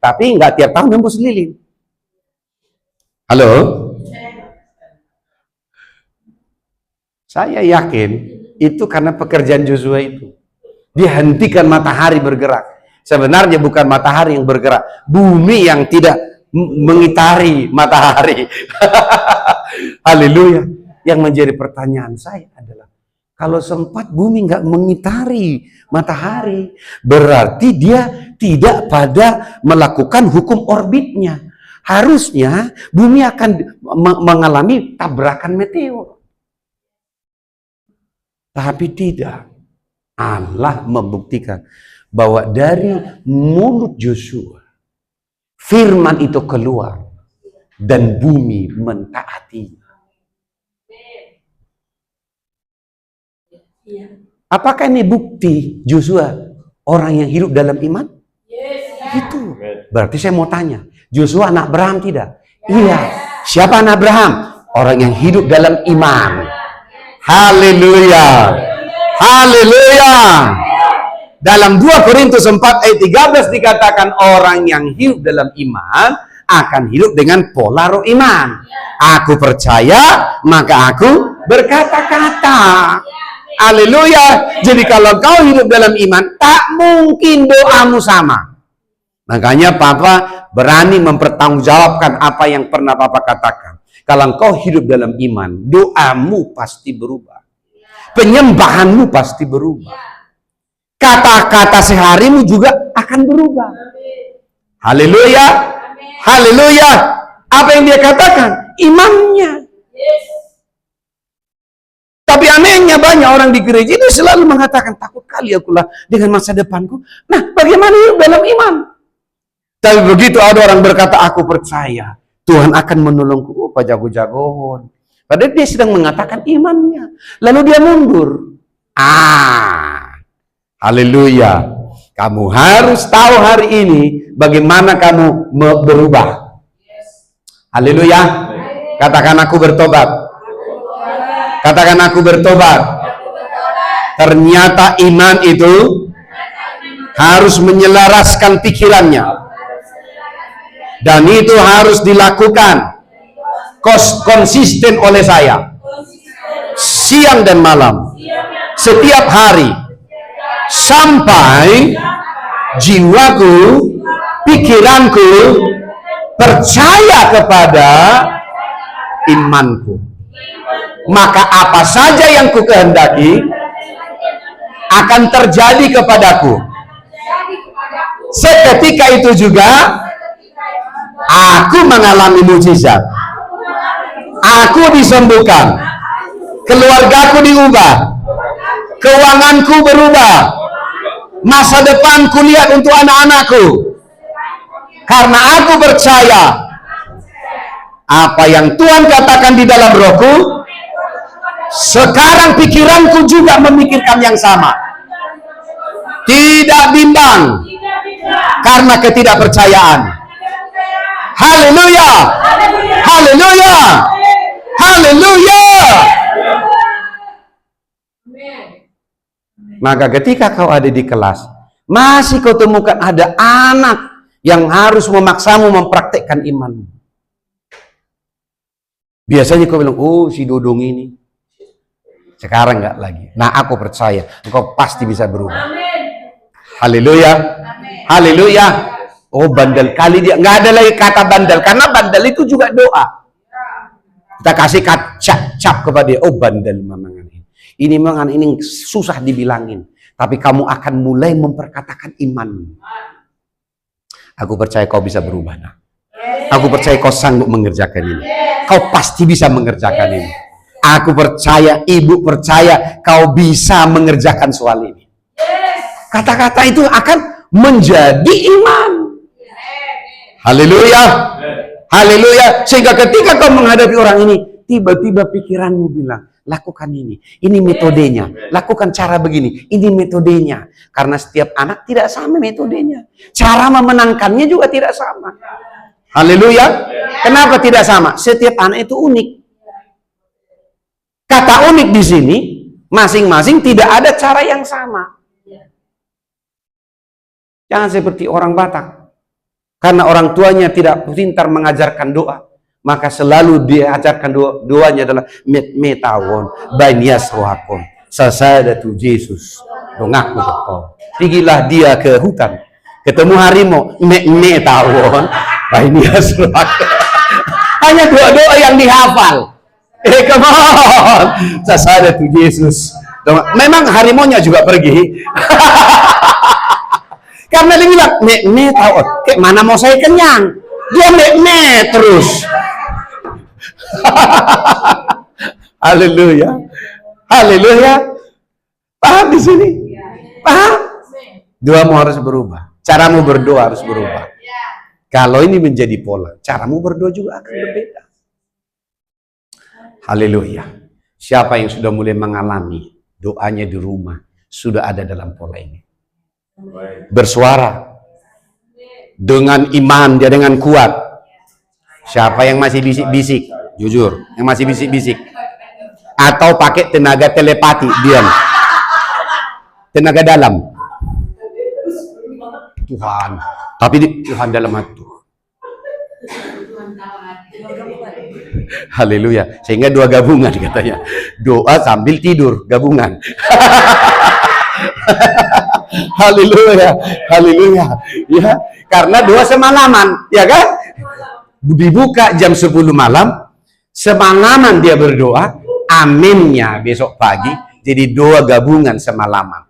Tapi nggak tiap tahun nembus lilin. Halo? Saya yakin itu karena pekerjaan Joshua itu. Dia hentikan matahari bergerak. Sebenarnya bukan matahari yang bergerak, bumi yang tidak mengitari matahari. Haleluya. Yang menjadi pertanyaan saya adalah, kalau sempat bumi nggak mengitari matahari, berarti dia tidak pada melakukan hukum orbitnya. Harusnya bumi akan mengalami tabrakan meteor. Tapi tidak. Allah membuktikan bahwa dari mulut Joshua firman itu keluar dan bumi mentaatinya. Apakah ini bukti Joshua orang yang hidup dalam iman? Itu. Berarti saya mau tanya, Joshua anak Abraham tidak? Iya. Siapa anak Abraham? Orang yang hidup dalam iman. Haleluya. Haleluya. Dalam 2 Korintus 4 ayat 13 dikatakan orang yang hidup dalam iman akan hidup dengan pola roh iman. Aku percaya, maka aku berkata-kata. Haleluya. Jadi kalau kau hidup dalam iman, tak mungkin doamu sama. Makanya Papa berani mempertanggungjawabkan apa yang pernah Papa katakan. Kalau kau hidup dalam iman, doamu pasti berubah. Penyembahanmu pasti berubah. Kata-kata seharimu juga akan berubah. Haleluya. Haleluya. Apa yang dia katakan? Imannya. Tapi anehnya banyak orang di gereja itu selalu mengatakan, takut kali akulah dengan masa depanku. Nah, bagaimana hidup dalam iman? Tapi begitu ada orang berkata, aku percaya Tuhan akan menolongku. Oh, Pak jago-jagoan. Padahal dia sedang mengatakan imannya. Lalu dia mundur. Haleluya. Kamu harus tahu hari ini bagaimana kamu berubah. Haleluya. Katakan aku bertobat. Katakan aku bertobat. Ternyata iman itu harus menyelaraskan pikirannya. Dan itu harus dilakukan konsisten oleh saya. Siang dan malam. Setiap hari. Sampai jiwaku, pikiranku percaya kepada imanku. Maka apa saja yang ku kehendaki akan terjadi kepadaku. Seketika itu juga aku mengalami mujizat. Aku disembuhkan. Keluargaku diubah. Keuanganku berubah. Masa depanku lihat untuk anak-anakku. Karena aku percaya apa yang Tuhan katakan di dalam rohku, sekarang pikiranku juga memikirkan yang sama. Tidak bimbang karena ketidakpercayaan. Haleluya. Haleluya. Haleluya. Maka ketika kau ada di kelas, masih kau temukan ada anak yang harus memaksamu mempraktekkan imanmu. Biasanya kau bilang, oh si Dodong ini. Sekarang enggak lagi. Nah aku percaya, engkau pasti bisa berubah. Haleluya. Haleluya. Oh bandel kali dia. Nggak ada lagi kata bandel. Karena bandel itu juga doa. Kita kasih cap kepada dia. Oh bandel memang ini. Ini memang ini susah dibilangin. Tapi kamu akan mulai memperkatakan iman. Aku percaya kau bisa berubah. Nah. Aku percaya kau sanggup mengerjakan ini. Kau pasti bisa mengerjakan ini. Aku percaya, ibu percaya kau bisa mengerjakan soal ini. Kata-kata itu akan menjadi iman. Haleluya. Haleluya. Sehingga ketika kau menghadapi orang ini, tiba-tiba pikiranmu bilang, lakukan ini. Ini metodenya. Lakukan cara begini. Ini metodenya. Karena setiap anak tidak sama metodenya. Cara memenangkannya juga tidak sama. Haleluya. Kenapa tidak sama? Setiap anak itu unik. Kata unik di sini, masing-masing tidak ada cara yang sama. Jangan seperti orang Batak. Karena orang tuanya tidak pintar mengajarkan doa, maka selalu diajarkan doanya adalah metawon banias rohakon sasadatu Yesus dongaku betul. Pergilah dia ke hutan, ketemu harimau, metawon banias rohakon. Hanya doa-doa yang dihafal. Come on, sasadatu Yesus. Memang harimaunya juga pergi. Karena dia bilang, tahu, kayak mana mau saya kenyang? Dia terus. Haleluya. Haleluya. Paham di sini? Paham? Doamu harus berubah. Caramu berdoa harus berubah. Kalau ini menjadi pola, caramu berdoa juga akan berbeda. Haleluya. Siapa yang sudah mulai mengalami doanya di rumah, sudah ada dalam pola ini. Bersuara dengan iman dia dengan kuat. Siapa yang masih bisik-bisik, jujur, yang masih bisik-bisik, atau pakai tenaga telepati, diam, tenaga dalam. Tuhan, tapi Tuhan dalam hati. Haleluya. Sehingga dua gabungan katanya, doa sambil tidur gabungan. Haleluya, haleluya, ya, karena doa semalaman, ya kan? Dibuka jam 10 malam, semalaman dia berdoa, aminnya besok pagi, jadi doa gabungan semalaman.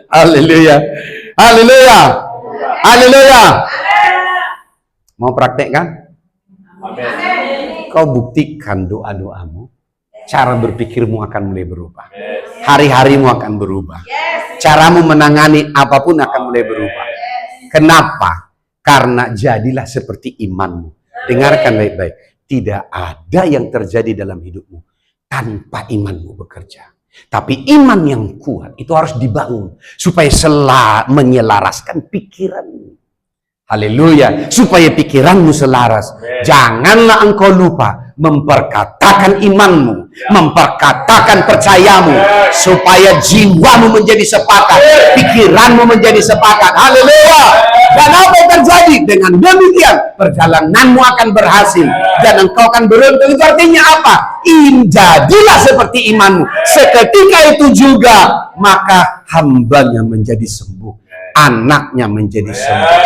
Haleluya, haleluya, haleluya. Mau praktek kan? Kau buktikan doa-doamu. Cara berpikirmu akan mulai berubah. Hari-harimu akan berubah. Caramu menangani apapun akan mulai berubah. Kenapa? Karena jadilah seperti imanmu. Dengarkan baik-baik. Tidak ada yang terjadi dalam hidupmu tanpa imanmu bekerja. Tapi iman yang kuat itu harus dibangun supaya menyelaraskan pikiranmu. Haleluya. Supaya pikiranmu selaras. Janganlah engkau lupa memperkatakan imanmu, memperkatakan percayamu, supaya jiwamu menjadi sepakat, pikiranmu menjadi sepakat. Haleluya. Dan apa yang terjadi? Dengan demikian perjalananmu akan berhasil dan engkau akan beruntung. Itu artinya apa? Jadilah seperti imanmu. Seketika itu juga maka hambanya menjadi sembuh, anaknya menjadi sembuh,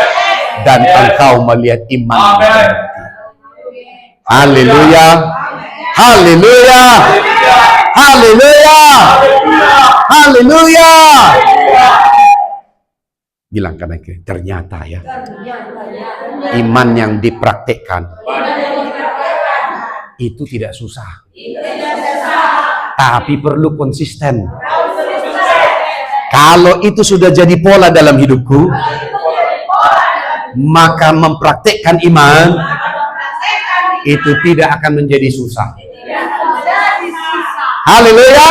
dan engkau melihat iman. Haleluya. Haleluya. Haleluya. Haleluya. Bilang kanan kiri, ternyata ya, Ternyata iman yang dipraktekkan itu tidak susah. Tapi perlu konsisten. Kalau itu sudah jadi pola dalam hidupku, maka mempraktekkan iman itu tidak akan menjadi susah. Haleluya.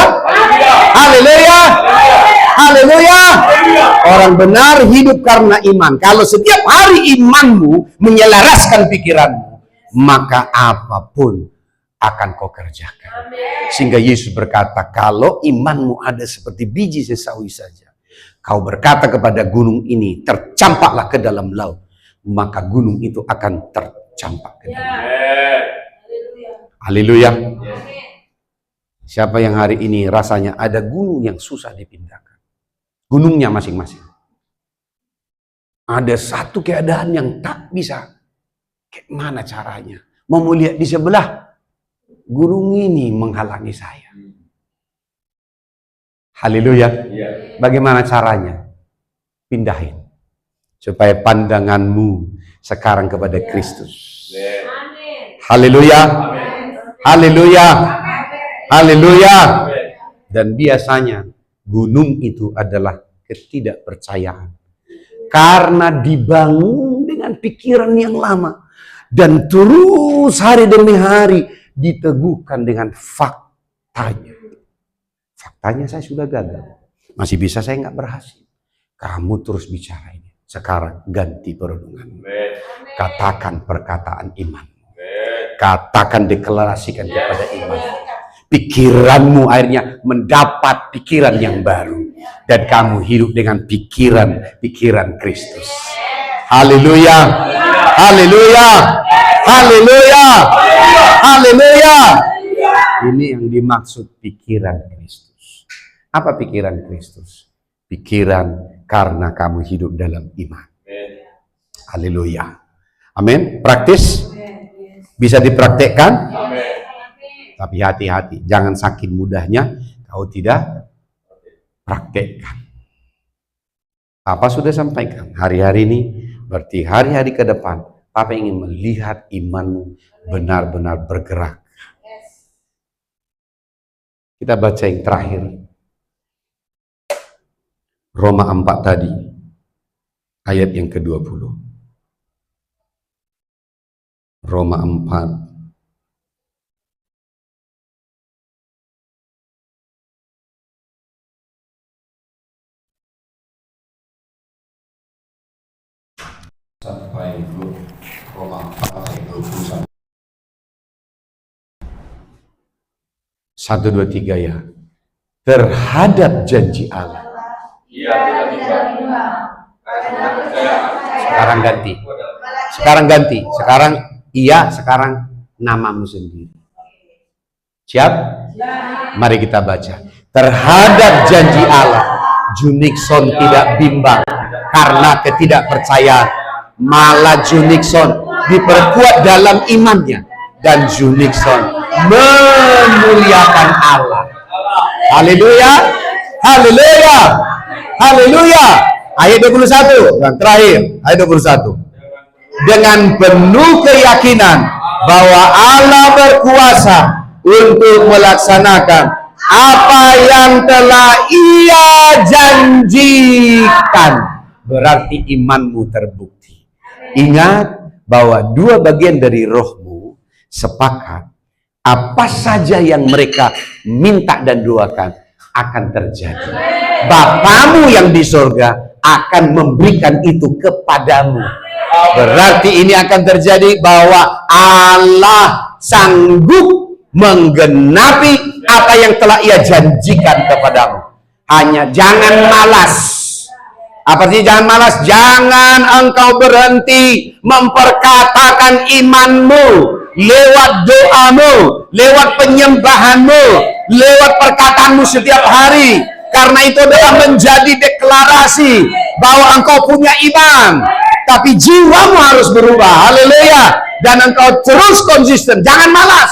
Haleluya. Haleluya. Orang benar hidup karena iman. Kalau setiap hari imanmu menyelaraskan pikiranmu, maka apapun akan kau kerjakan. Sehingga Yesus berkata, kalau imanmu ada seperti biji sesawi saja, kau berkata kepada gunung ini, tercampaklah ke dalam laut, maka gunung itu akan tercampak ke dalam laut. Haleluya. Siapa yang hari ini rasanya ada gunung yang susah dipindahkan? Gunungnya masing-masing. Ada satu keadaan yang tak bisa. Gimana caranya? Mau lihat di sebelah, gunung ini menghalangi saya. Haleluya. Bagaimana caranya? Pindahin. Supaya pandanganmu sekarang kepada Kristus. Haleluya. Haleluya. Haleluya. Dan biasanya gunung itu adalah ketidakpercayaan. Karena dibangun dengan pikiran yang lama. Dan terus hari demi hari diteguhkan dengan faktanya. Faktanya saya sudah gagal. Masih bisa saya nggak berhasil. Kamu terus bicara ini. Sekarang ganti perenungan. Katakan perkataan iman. Katakan, deklarasikan kepada iman. Pikiranmu akhirnya mendapat pikiran yang baru. Dan kamu hidup dengan pikiran Kristus. Haleluya. Haleluya. Haleluya. Haleluya. Ini yang dimaksud pikiran Kristus. Apa pikiran Kristus? Pikiran karena kamu hidup dalam iman. Haleluya. Amin. Praktis? Bisa dipraktekkan? Tapi hati-hati, jangan saking mudahnya kau tidak praktekkan. Papa sudah sampaikan, hari-hari ini berarti hari-hari ke depan, Papa ingin melihat imanmu benar-benar bergerak. Kita baca yang terakhir. Roma 4 tadi, ayat yang ke-20. Roma 4. Sampai Roma 4 ayat 21. 1, 2, 3 ya. Terhadap janji Allah. Sekarang ganti. Sekarang ganti. Sekarang iya, sekarang namamu sendiri. Siap? Mari kita baca. Terhadap janji Allah, Junikson tidak bimbang karena ketidakpercayaan. Malah Junikson diperkuat dalam imannya. Dan Junikson memuliakan Allah. Haleluya. Haleluya. Haleluya. Ayat 21. Yang terakhir. Ayat 21. Dengan penuh keyakinan bahwa Allah berkuasa untuk melaksanakan apa yang telah Ia janjikan. Berarti imanmu terbukti. Ingat bahwa dua bagian dari rohmu sepakat apa saja yang mereka minta dan doakan akan terjadi. Bapamu yang di surga akan memberikan itu kepadamu. Berarti ini akan terjadi bahwa Allah sanggup menggenapi apa yang telah Ia janjikan kepadamu. Hanya jangan malas. Apa sih jangan malas? Jangan engkau berhenti memperkatakan imanmu lewat doamu, lewat penyembahanmu, lewat perkataanmu setiap hari. Karena itu adalah menjadi deklarasi bahwa engkau punya iman. Tapi jiwamu harus berubah. Haleluya. Dan engkau terus konsisten. Jangan malas.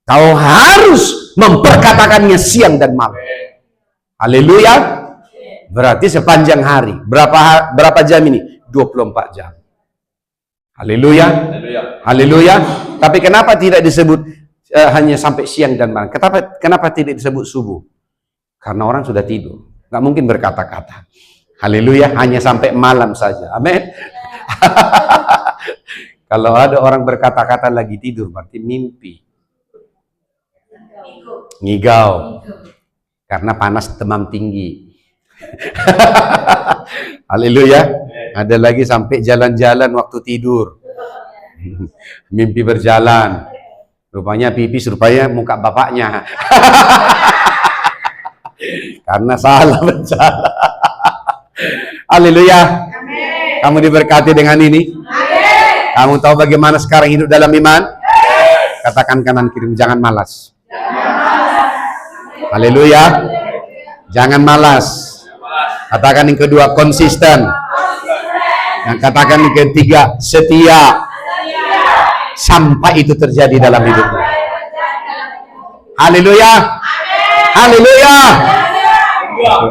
Kau harus memperkatakannya siang dan malam. Haleluya. Berarti sepanjang hari. Berapa jam ini? 24 jam. Haleluya. Haleluya. Haleluya. Tapi kenapa tidak disebut hanya sampai siang dan malam? Kenapa tidak disebut subuh? Karena orang sudah tidur. Nggak mungkin berkata-kata. Haleluya. Hanya sampai malam saja. Amin. Kalau ada orang berkata-kata lagi tidur, berarti mimpi. Ngigau. Karena panas demam tinggi. Haleluya. Ada lagi sampai jalan-jalan waktu tidur. Mimpi berjalan. Rupanya pipis, rupanya muka bapaknya. Karena salah berjalan. Haleluya. Kamu diberkati dengan ini. Kamu tahu bagaimana sekarang hidup dalam iman? Katakan kanan kiri, jangan malas. Haleluya. Jangan malas. Katakan yang kedua, konsisten. Yang katakan yang ketiga, setia. Sampai itu terjadi dalam hidupmu. Haleluya. Haleluya.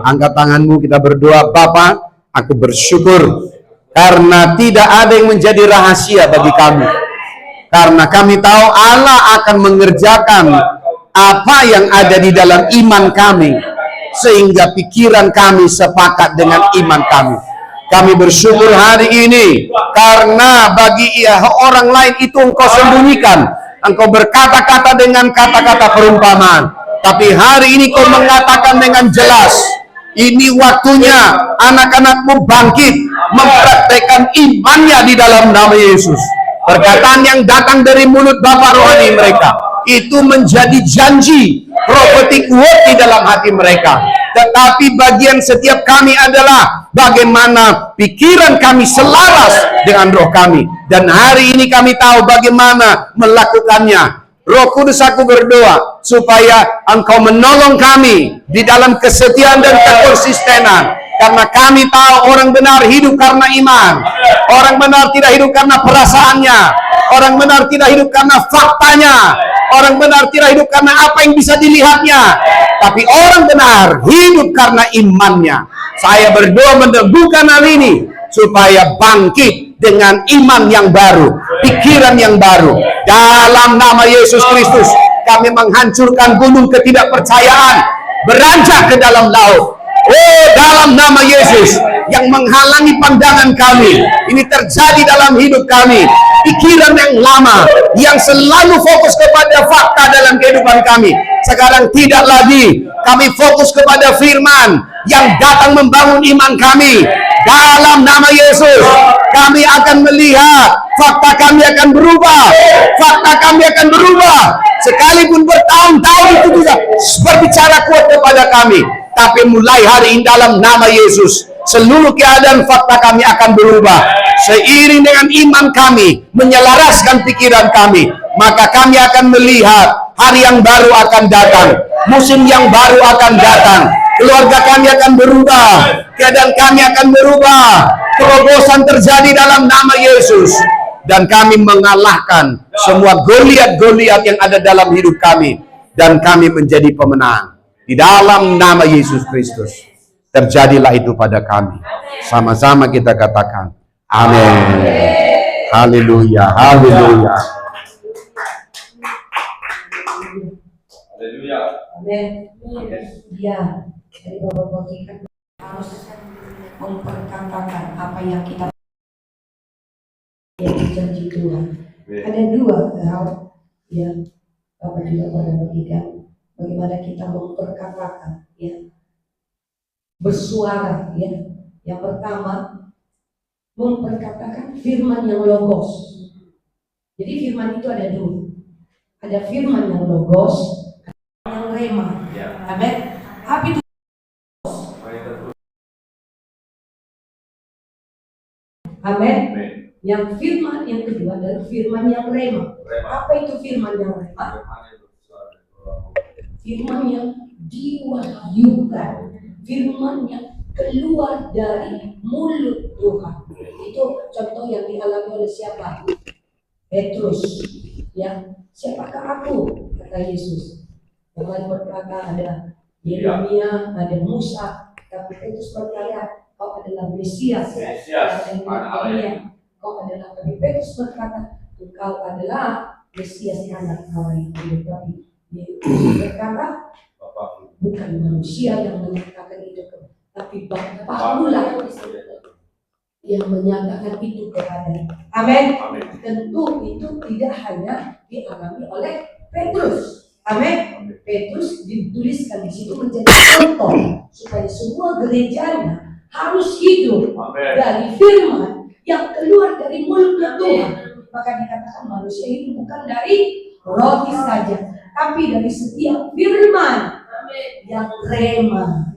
Angkat tanganmu, kita berdoa. Bapa, aku bersyukur karena tidak ada yang menjadi rahasia bagi kami. Karena kami tahu Allah akan mengerjakan apa yang ada di dalam iman kami, sehingga pikiran kami sepakat dengan iman kami. Kami bersyukur hari ini karena bagi orang lain itu engkau sembunyikan. Engkau berkata-kata dengan kata-kata perumpamaan. Tapi hari ini kau mengatakan dengan jelas, ini waktunya anak-anakmu bangkit mempraktekkan imannya di dalam nama Yesus. Perkataan yang datang dari mulut Bapa rohani mereka itu menjadi janji, prophetic word di dalam hati mereka. Tetapi bagian setiap kami adalah bagaimana pikiran kami selaras dengan roh kami. Dan hari ini kami tahu bagaimana melakukannya. Roh Kudus, aku berdoa supaya Engkau menolong kami di dalam kesetiaan dan kekonsistenan. Karena kami tahu orang benar hidup karena iman. Orang benar tidak hidup karena perasaannya. Orang benar tidak hidup karena faktanya. Orang benar tidak hidup karena apa yang bisa dilihatnya. Tapi orang benar hidup karena imannya. Saya berdoa meneguhkan hal ini supaya bangkit dengan iman yang baru, pikiran yang baru. Dalam nama Yesus Kristus, kami menghancurkan gunung ketidakpercayaan, beranjak ke dalam laut. Oh, dalam nama Yesus yang menghalangi pandangan kami, ini terjadi dalam hidup kami. Pikiran yang lama yang selalu fokus kepada fakta dalam kehidupan kami, sekarang tidak lagi. Kami fokus kepada firman yang datang membangun iman kami. Dalam nama Yesus, kami akan melihat fakta kami akan berubah. Fakta kami akan berubah. Sekalipun bertahun-tahun itu juga berbicara kuat kepada kami. Tapi mulai hari ini dalam nama Yesus, seluruh keadaan fakta kami akan berubah. Seiring dengan iman kami menyelaraskan pikiran kami, maka kami akan melihat hari yang baru akan datang, musim yang baru akan datang. Keluarga kami akan berubah, keadaan kami akan berubah, terobosan terjadi dalam nama Yesus. Dan kami mengalahkan semua Goliat-Goliat yang ada dalam hidup kami. Dan kami menjadi pemenang. Di dalam nama Yesus Kristus. Terjadilah itu pada kami. Sama-sama kita katakan, amin. Haleluya, haleluya. Haleluya. Amin. Ya, dari Bapak kita harus memperkatakan apa yang kita janji Tuhan. Ada dua hal yang Bapak juga pada bagikan, bagaimana kita memperkatakan, ya, bersuara, ya. Yang pertama, memperkatakan firman yang logos. Jadi firman itu ada dua. Ada firman yang logos, yang rema. Amin. Apa itu? Amin. Yang firman yang kedua adalah firman yang rema. Apa itu firman yang rema? Firman yang diwahyukan, firman yang keluar dari mulut Tuhan. Itu contoh yang dialami oleh siapa? Petrus. Ya, siapakah aku? Kata Yesus. Yang lain berkata ada Yeremia, ada Musa, Tapi Petrus berkata, kau adalah Mesias. Kau adalah, tapi Petrus berkata, engkau adalah Mesias, anak Allah yang hidup. Tapi Yesus berkata, bukan manusia yang menyatakan itu, tapi Bapa lah yang menyatakan itu kepada. Amin. Tentu itu tidak hanya dialami oleh Petrus. Amin. Petrus dituliskan di situ menjadi contoh supaya semua gerejanya harus hidup dari firman yang keluar dari mulutnya Tuhan. Maka dikatakan manusia itu bukan dari roti saja, tapi dari setiap firman yang rema,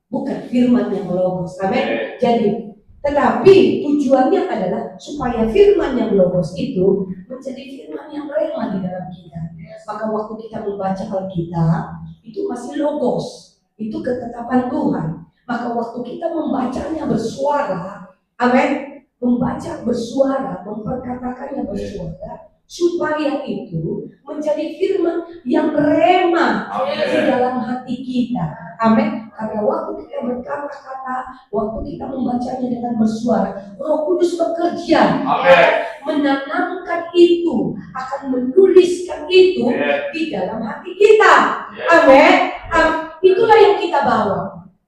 bukan firman yang logos. Amin. Jadi tetapi tujuannya adalah supaya firman yang logos itu menjadi firman yang rema di dalam kita. Maka waktu kita membaca Alkitab, itu masih logos, itu ketetapan Tuhan. Maka waktu kita membacanya bersuara, amin, membaca bersuara, memperkatakannya bersuara, supaya itu menjadi firman yang rema di dalam hati kita. Amin. Karena waktu kita berkata-kata, waktu kita membacanya dengan bersuara, Roh Kudus bekerja, menanamkan itu, akan menuliskan itu di dalam hati kita. Amin. Itulah yang kita bawa.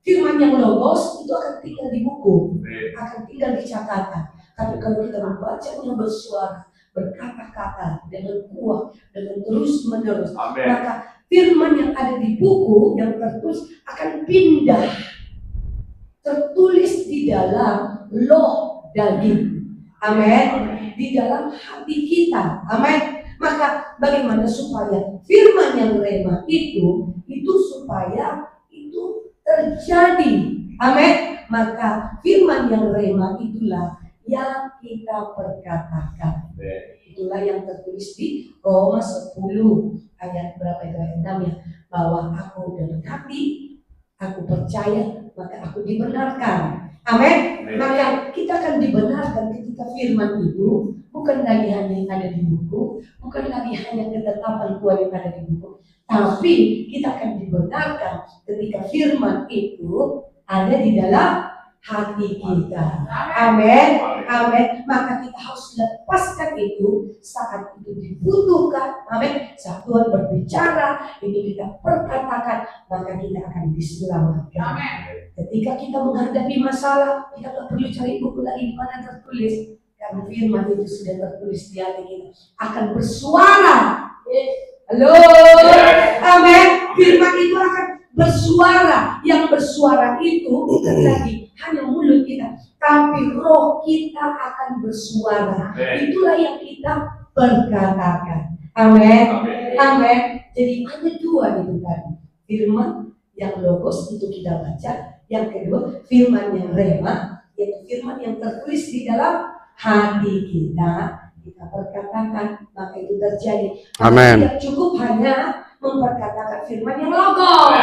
Firman yang logos itu akan tinggal di buku, akan tinggal di catatan. Tapi kalau kita membacanya bersuara, berkata-kata dengan kuat, dengan terus menerus, maka firman yang ada di buku yang tertulis akan pindah, tertulis di dalam loh daging. Amin. Di dalam hati kita. Amin. Maka bagaimana supaya firman yang rema itu supaya itu terjadi. Amin. Maka firman yang rema itulah yang kita perkatakan. Itulah yang tertulis di Roma 10 ayat berapa itu, ayat 6 ya, bahwa aku dari hati, aku percaya, maka aku dibenarkan. Amin. Maka kita akan dibenarkan ketika firman itu bukan lagi hanya yang ada di buku, bukan lagi hanya ketetapan Tuhan yang ada di buku, tapi kita akan dibenarkan ketika firman itu ada di dalam hati kita. Amin. Amin. Maka kita harus lepaskan itu saat itu dibutuhkan. Amin. Saat Tuhan berbicara, itu kita perkatakan, maka kita akan diselamatkan. Amin. Ketika kita menghadapi masalah, kita tak perlu cari buku lagi di mana tertulis, karena firman itu sudah tertulis di hati kita, akan bersuara. Halo. Amin. Firman itu akan bersuara. Yang bersuara itu bukan lagi hanya mulut kita, tapi roh kita akan bersuara. Itulah yang kita perkatakan. Amin. Amin. Jadi ada dua itu tadi. Firman yang logos itu kita baca. Yang kedua firman yang rema, yaitu firman yang tertulis di dalam hati kita. Kita perkatakan, maka itu terjadi. Amin. Tidak cukup hanya memperkatakan firman yang logos.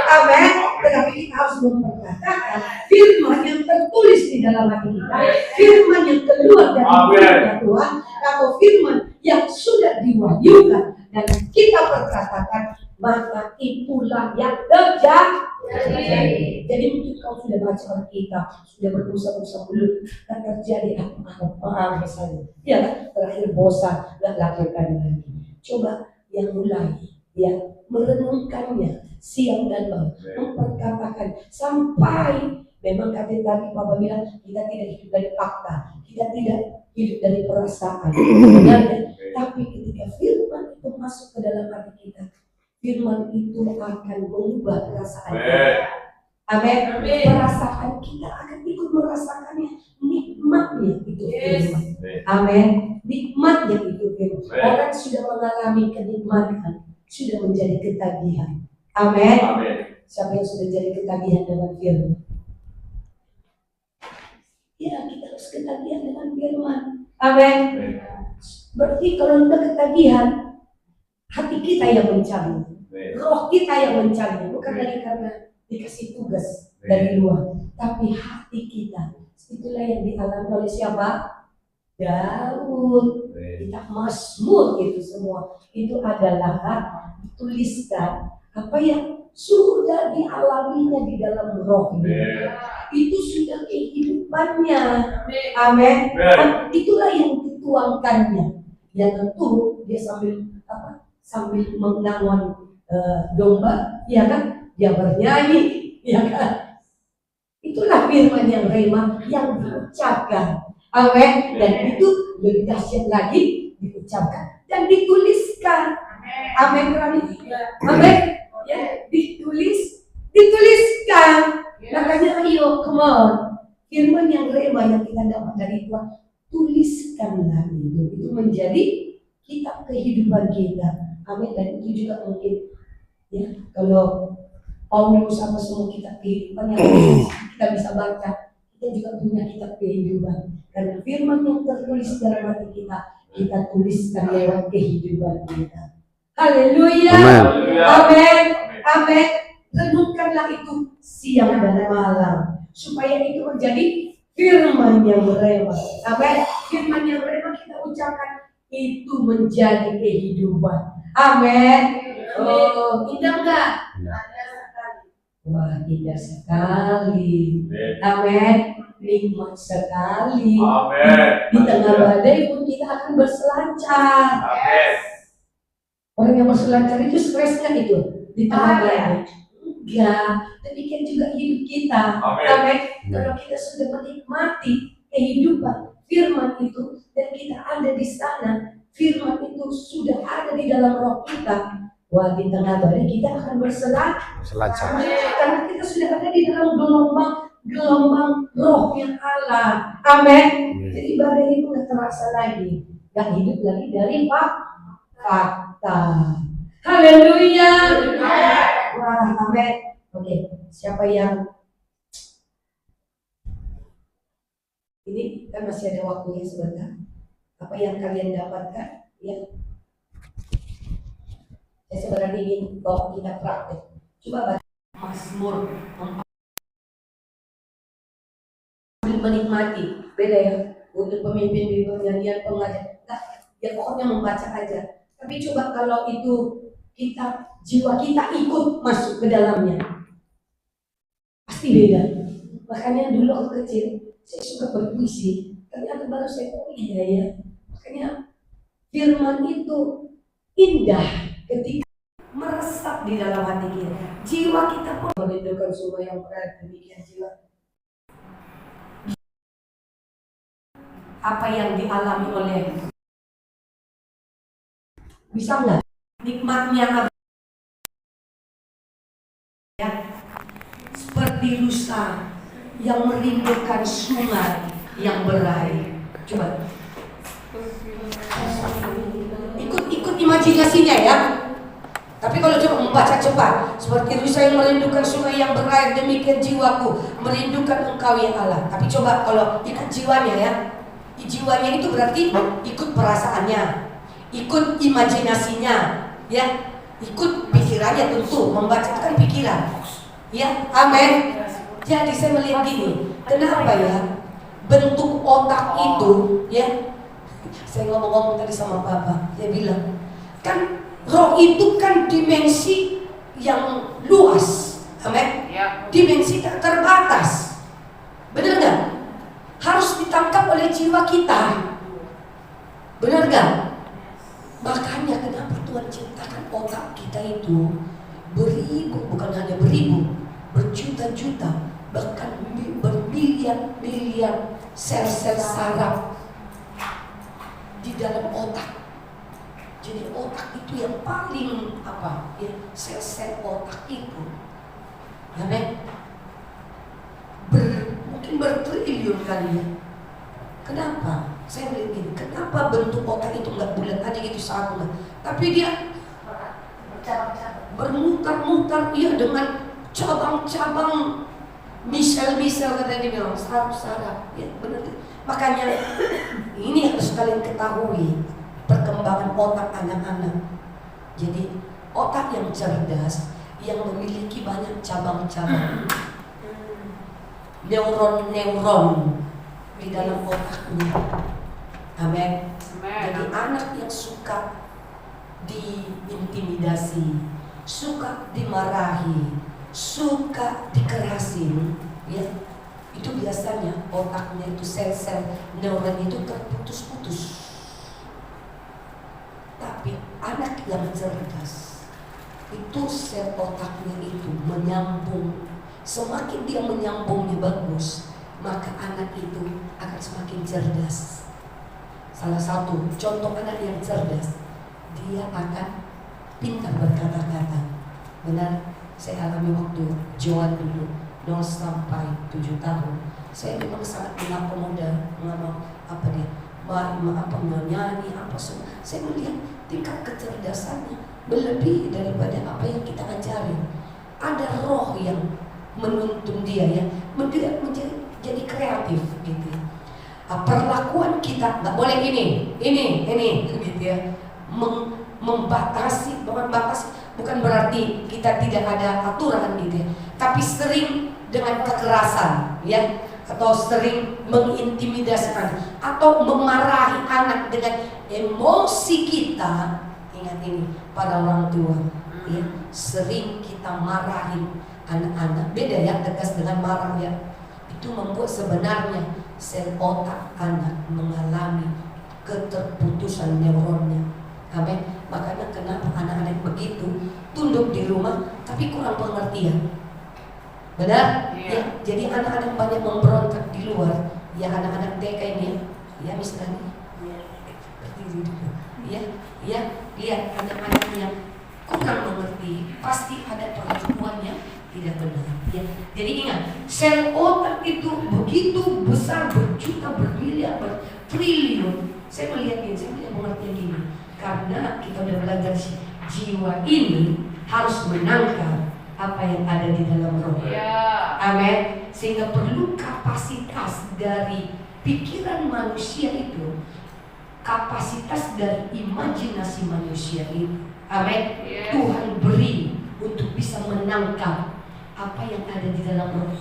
Amin. Tetapi kita harus memperkatakan firman yang tertulis di dalam hati kita, firman yang keluar dari mulut Tuhan, atau firman yang sudah diwahyukan dan kita perkatakan, maka itulah yang terjadi. Jadi mungkin kau sudah baca Alkitab, sudah berusaha mulut, dan terjadi apa misalnya, ya kan? Terakhir bosan, nggak lakukan lagi. Coba yang mulai, yang merenungkannya siang dan malam, memperkatakan sampai memang kata tadi Papa bilang kita tidak hidup dari fakta, kita tidak hidup dari perasaan, benar ya? Tapi ketika firman itu masuk ke dalam hati kita, firman itu akan mengubah perasaan kita. Amin. Perasaan kita akan ikut merasakannya, nikmatnya itu firman. Amin. Nikmatnya itu firman. Orang sudah mengalami kenikmatan, sudah menjadi ketagihan. Amin. Siapa yang sudah jadi ketagihan dengan firman? Ya, kita harus ketagihan dengan firman. Amin. Berarti kalau sudah ketagihan, hati kita yang mencari, roh kita yang mencari, bukan lagi karena dikasih tugas dari luar, tapi hati kita. Itulah yang dialami oleh siapa? Daud. Kitab Mazmur itu semua itu adalah dituliskan apa yang sudah dialaminya di dalam rohnya. Itu sudah kehidupannya. Amin. Itulah yang dituangkannya. Ya tentu dia sambil mengangon domba, ya kan? Dia bernyanyi, ya kan? Itulah firman yang rema yang diucapkan. Amin. Dan itu lebih dahsyat lagi diucapkan dan dituliskan. Amin. Amin. Ya, dituliskan. Makanya ayo, come on. Firman yang rema yang kita dapat dari Tuhan, tuliskanlah itu. Itu menjadi kitab kehidupan kita. Amin. Dan itu juga mungkin ya, kalau Paulus apa semua kitab kehidupan yang kita bisa baca, kita juga punya kitab kehidupan. Karena firman yang tertulis dalam hati kita tuliskan lewat kehidupan kita. Haleluya. Amin. Amin. Renungkanlah itu siang dan malam supaya itu menjadi firman yang rema. Amin. Firman yang rema kita ucapkan itu menjadi kehidupan. Amin. Oh, indah enggak? Wah, indah sekali. Amin. Nikmat sekali. Amin. Di tengah badai pun kita akan berselancar. Amin. Orang yang berselancar itu stresnya itu di tengah badai. Enggak, demikian juga hidup kita. Amin. Kalau kita sudah menikmati kehidupan firman itu dan kita ada di sana, firman itu sudah ada di dalam roh kita. Wah, di tengah badai kita akan berselancar. Karena kita sudah ada di dalam gelombang roh yang Allah. Amin. Jadi badai itu nggak terasa lagi. Yang hidup lagi dari fakta. Haleluya. Wah, amin. Oke, siapa yang ini kan masih ada waktunya sebentar. Apa yang kalian dapatkan? Ya. Saya sebenarnya ingin bawa kita praktek. Coba baca Mazmur 4. Menikmati, beda ya. Untuk pemimpin di penyanyian pengajar, nah, ya pokoknya membaca aja. Tapi coba kalau itu jiwa kita ikut masuk ke dalamnya, pasti beda. Makanya dulu waktu kecil saya suka berpuisi. Ternyata baru saya iya ya. Makanya firman itu indah. Ketika meresap di dalam hati kita, jiwa kita pun merindukan semua yang berat. Demikian jiwa. Apa yang dialami oleh, bisa nggak nikmatnya ya, seperti rusa yang merindukan sungai yang berair. Coba ikut imajinasinya ya. Tapi kalau coba membaca cepat, seperti rusa yang merindukan sungai yang berair, demikian jiwaku merindukan Engkau ya Allah. Tapi coba kalau ikut jiwanya ya, jiwanya itu berarti ikut perasaannya, ikut imajinasinya, ya, ikut pikirannya tentu. Membaca itu kan pikiran, ya, amin. Jadi saya melihat gini, kenapa ya bentuk otak itu, ya, saya ngomong tadi sama Bapak, saya bilang, kan roh itu kan dimensi yang luas, amin. Dimensi tak terbatas, benar nggak? Harus ditangkap oleh jiwa kita, benar nggak? Makanya kenapa Tuhan ciptakan otak kita itu beribu, bukan hanya beribu, berjuta-juta, bahkan bermiliar-miliar sel-sel saraf di dalam otak. Jadi otak itu yang paling apa? Ya, sel-sel otak itu, amin. Mungkin bertriliun kali ya. Kenapa? Saya melihat gini, kenapa bentuk otak itu nggak bulat aja gitu sama, tapi dia bermutar-mutar, ya, dengan cabang-cabang, misal-misal kata dia bilang, saraf-saraf, ya benar. Makanya ini harus kalian ketahui perkembangan otak anak-anak. Jadi otak yang cerdas, yang memiliki banyak cabang-cabang, neuron-neuron di dalam otaknya. Amin. Jadi anak yang suka diintimidasi, suka dimarahi, suka dikerasin, ya, itu biasanya otaknya itu sel-sel neuronnya itu terputus-putus. Tapi anak yang cerdas itu sel otaknya itu menyambung. Semakin dia menyambungnya bagus, maka anak itu akan semakin cerdas. Salah satu contoh anak yang cerdas, dia akan pintar berkata-kata. Benar, saya alami waktu Joan dulu 0 sampai 7 tahun. Saya memang sangat mengakomoda, apa dia, menyanyi apa semua. Saya melihat tingkat kecerdasannya melebihi daripada apa yang kita ajarin. Ada roh yang menuntun dia, ya, menjadi kreatif gitu. Perlakuan kita nggak boleh ini gitu ya. Membatasi bukan berarti kita tidak ada aturan gitu ya, tapi sering dengan kekerasan, ya, atau sering mengintimidasikan atau memarahi anak dengan emosi kita. Ingat ini para orang tua, ya, sering kita marahin anak-anak. Beda ya, tegas dengan marah, ya. Itu membuat sebenarnya sel otak anak mengalami keterputusan neuronnya. Amin. Makanya kenapa anak-anak begitu tunduk di rumah tapi kurang pengertian. Benar? Ya. Jadi anak-anak banyak memberontak di luar. Ya, anak-anak TK ini, ya misalnya. Ya, lihat anak-anak yang kurang mengerti, pasti ada perlakuan yang tidak benar. Ya. Jadi ingat, sel otak itu begitu besar, berjuta, bermiliar, bertriliun. Saya melihat pengertian gini. Karena kita udah belajar jiwa ini harus menangkap apa yang ada di dalam roh. Amin. Sehingga perlu kapasitas dari pikiran manusia itu, kapasitas dari imajinasi manusia itu. Amin. Tuhan beri untuk bisa menangkap apa yang ada di dalam roh.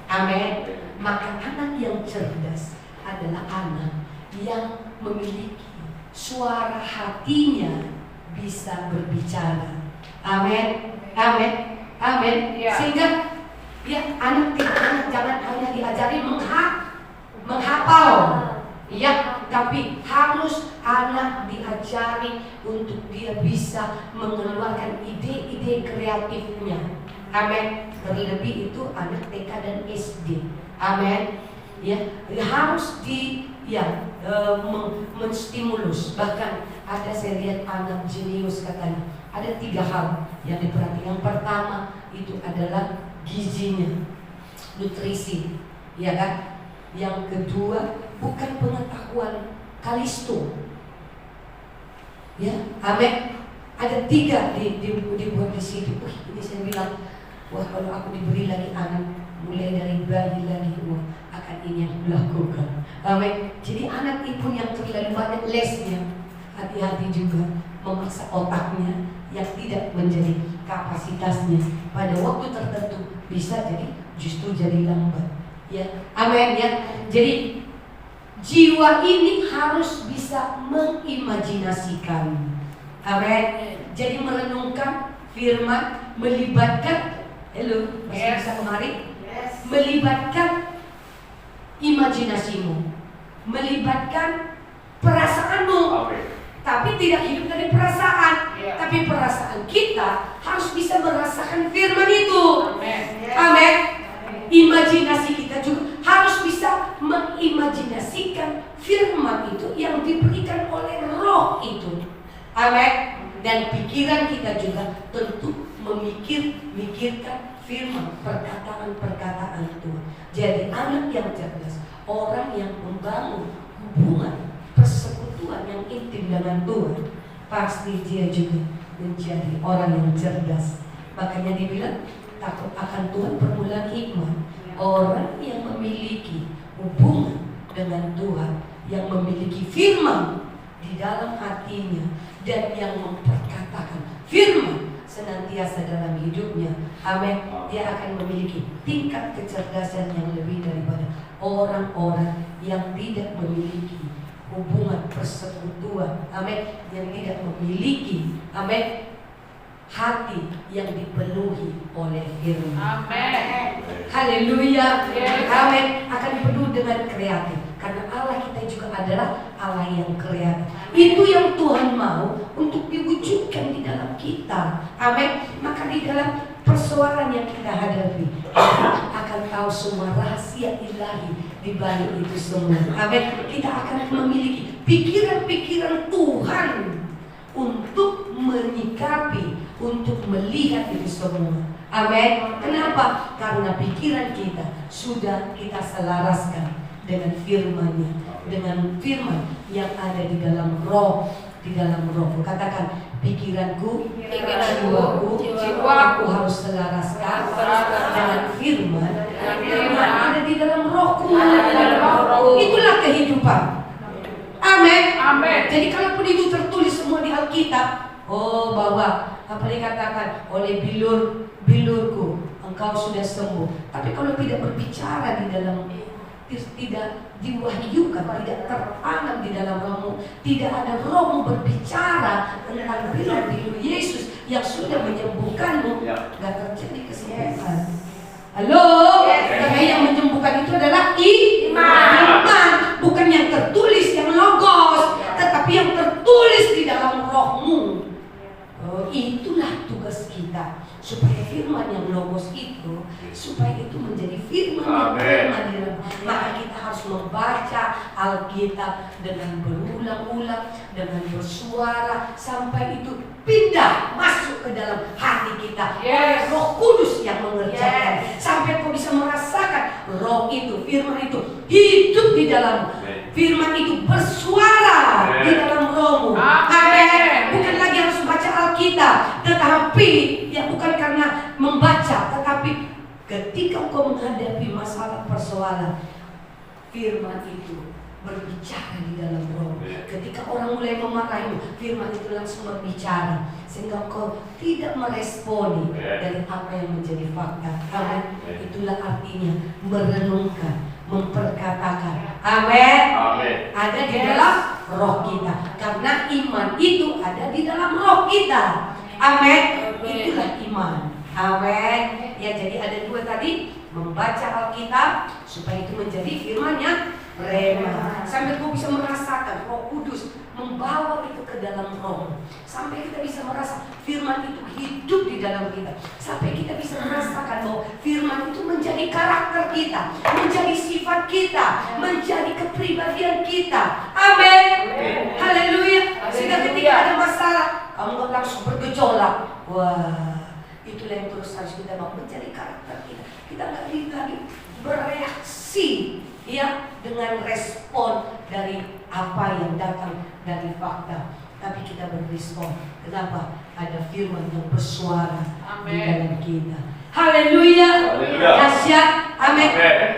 Amin. Maka anak yang cerdas adalah anak yang memiliki suara hatinya bisa berbicara. Amin. Amin. Amin. Sehingga ya, anak jangan hanya diajari menghafal, ya, tapi harus anak diajari untuk dia bisa mengeluarkan ide-ide kreatifnya. Amin. Terlebih itu anak TK dan SD. Amin. Ya, harus menstimulus. Bahkan ada, saya lihat anak jenius katanya, ada 3 hal yang diperhatikan. Yang pertama itu adalah gizinya, nutrisi, ya kan? Yang kedua bukan pengetahuan kalisto, ya. Amin. Ada 3 dibuat di situ. Ini saya bilang, wah, kalau aku diberi lagi anak mulai dari bayi lagi, wah, akan ini yang dilakukan. Amin. Jadi anak itu yang terlalu banyak lesnya, hati-hati juga memaksa otaknya yang tidak menjadi kapasitasnya. Pada waktu tertentu bisa justru jadi lambat. Ya, amin ya. Jadi jiwa ini harus bisa mengimajinasikan. Amin. Jadi merenungkan firman, melibatkan, masih bisa kemari? Melibatkan imajinasimu, melibatkan perasaanmu. Tapi tidak hidup dari perasaan, tapi perasaan kita harus bisa merasakan firman itu. Amin. Imajinasi kita juga harus bisa mengimajinasikan firman itu yang diberikan oleh roh itu. Amin. Dan pikiran kita juga tentu memikirkan firman, perkataan-perkataan Tuhan. Jadi anak yang cerdas, orang yang membangun hubungan persekutuan yang intim dengan Tuhan, pasti dia juga menjadi orang yang cerdas. Makanya dibilang takut akan Tuhan permulaan hikmah. Orang yang memiliki hubungan dengan Tuhan, yang memiliki firman di dalam hatinya, dan yang memperkatakan firman senantiasa dalam hidupnya. Amin. Dia akan memiliki tingkat kecerdasan yang lebih daripada orang-orang yang tidak memiliki hubungan persekutuan. Amin. Yang tidak memiliki, amin, hati yang dipenuhi oleh firman. Amin. Haleluya. Yes. Amin. Akan dipenuhi dengan kreatif. Karena Allah kita juga adalah Allah yang kreatif. Itu yang Tuhan mau untuk diwujudkan di dalam kita. Amin. Maka di dalam persoalan yang kita hadapi, kita akan tahu semua rahasia ilahi di balik itu semua. Amin. Kita akan memiliki pikiran-pikiran Tuhan untuk menyikapi, untuk melihat itu semua. Amin. Kenapa? Karena pikiran kita sudah kita selaraskan dengan firman-Nya, dengan firman yang ada di dalam roh, di dalam roh. Katakan, pikiranku, jiwaku aku harus selaraskan dengan firman yang ada di dalam rohku. Itulah kehidupan. Amin. Amin. Jadi kalaupun itu tertulis semua di Alkitab, oh bahwa apa dikatakan oleh bilurku engkau sudah sembuh. Tapi kalau tidak berbicara di dalam, tidak diwahyukan, tidak tertanam di dalam rohmu, tidak ada rohmu berbicara tentang bilur Yesus yang sudah menyembuhkanmu, gak terjadi kesembuhan. Halo, karena yang menyembuhkan itu adalah iman, bukan yang tertulis, yang logos, tetapi yang tertulis di dalam rohmu. Oh, itulah tugas kita, supaya firman yang logos itu, supaya itu menjadi firman yang firman. Maka kita harus membaca Alkitab dengan berulang-ulang, dengan bersuara, sampai itu pindah masuk ke dalam hati kita. Yes. Roh Kudus yang mengerjakan, sampai kau bisa merasakan roh itu, firman itu hidup di dalam. Firman itu bersuara di dalam rohmu. Amin. Bukan lagi harus baca Alkitab, tetapi ya bukan karena membaca, tetapi ketika kau menghadapi masalah persoalan, firman itu berbicara di dalam roh. Ketika orang mulai memarahimu, firman itu langsung berbicara, sehingga kau tidak meresponi dari apa yang menjadi fakta. Amin. Itulah artinya merenungkan, memperkatakan. Amin. Ada di dalam roh kita, karena iman itu ada di dalam roh kita. Amin. Itulah iman. Amin. Ya, jadi ada dua tadi, membaca Alkitab supaya itu menjadi firman-Nya rema, sampai kau bisa merasakan Roh Kudus membawa itu ke dalam roh, sampai kita bisa merasa firman itu hidup di dalam kita, sampai kita bisa merasakan bahwa firman itu menjadi karakter kita, menjadi sifat kita, menjadi kepribadian kita. Amin. Haleluya. Sehingga ketika ada masalah, kamu nggak langsung bergejolak. Wah, itulah yang terus harus kita mau, menjadi karakter kita. Kita nggak lagi bereaksi ya dengan respon dari apa yang datang dari fakta, tapi kita berrespon. Kenapa? Ada firman yang bersuara di dalam kita. Haleluya. Dahsyat. Amin.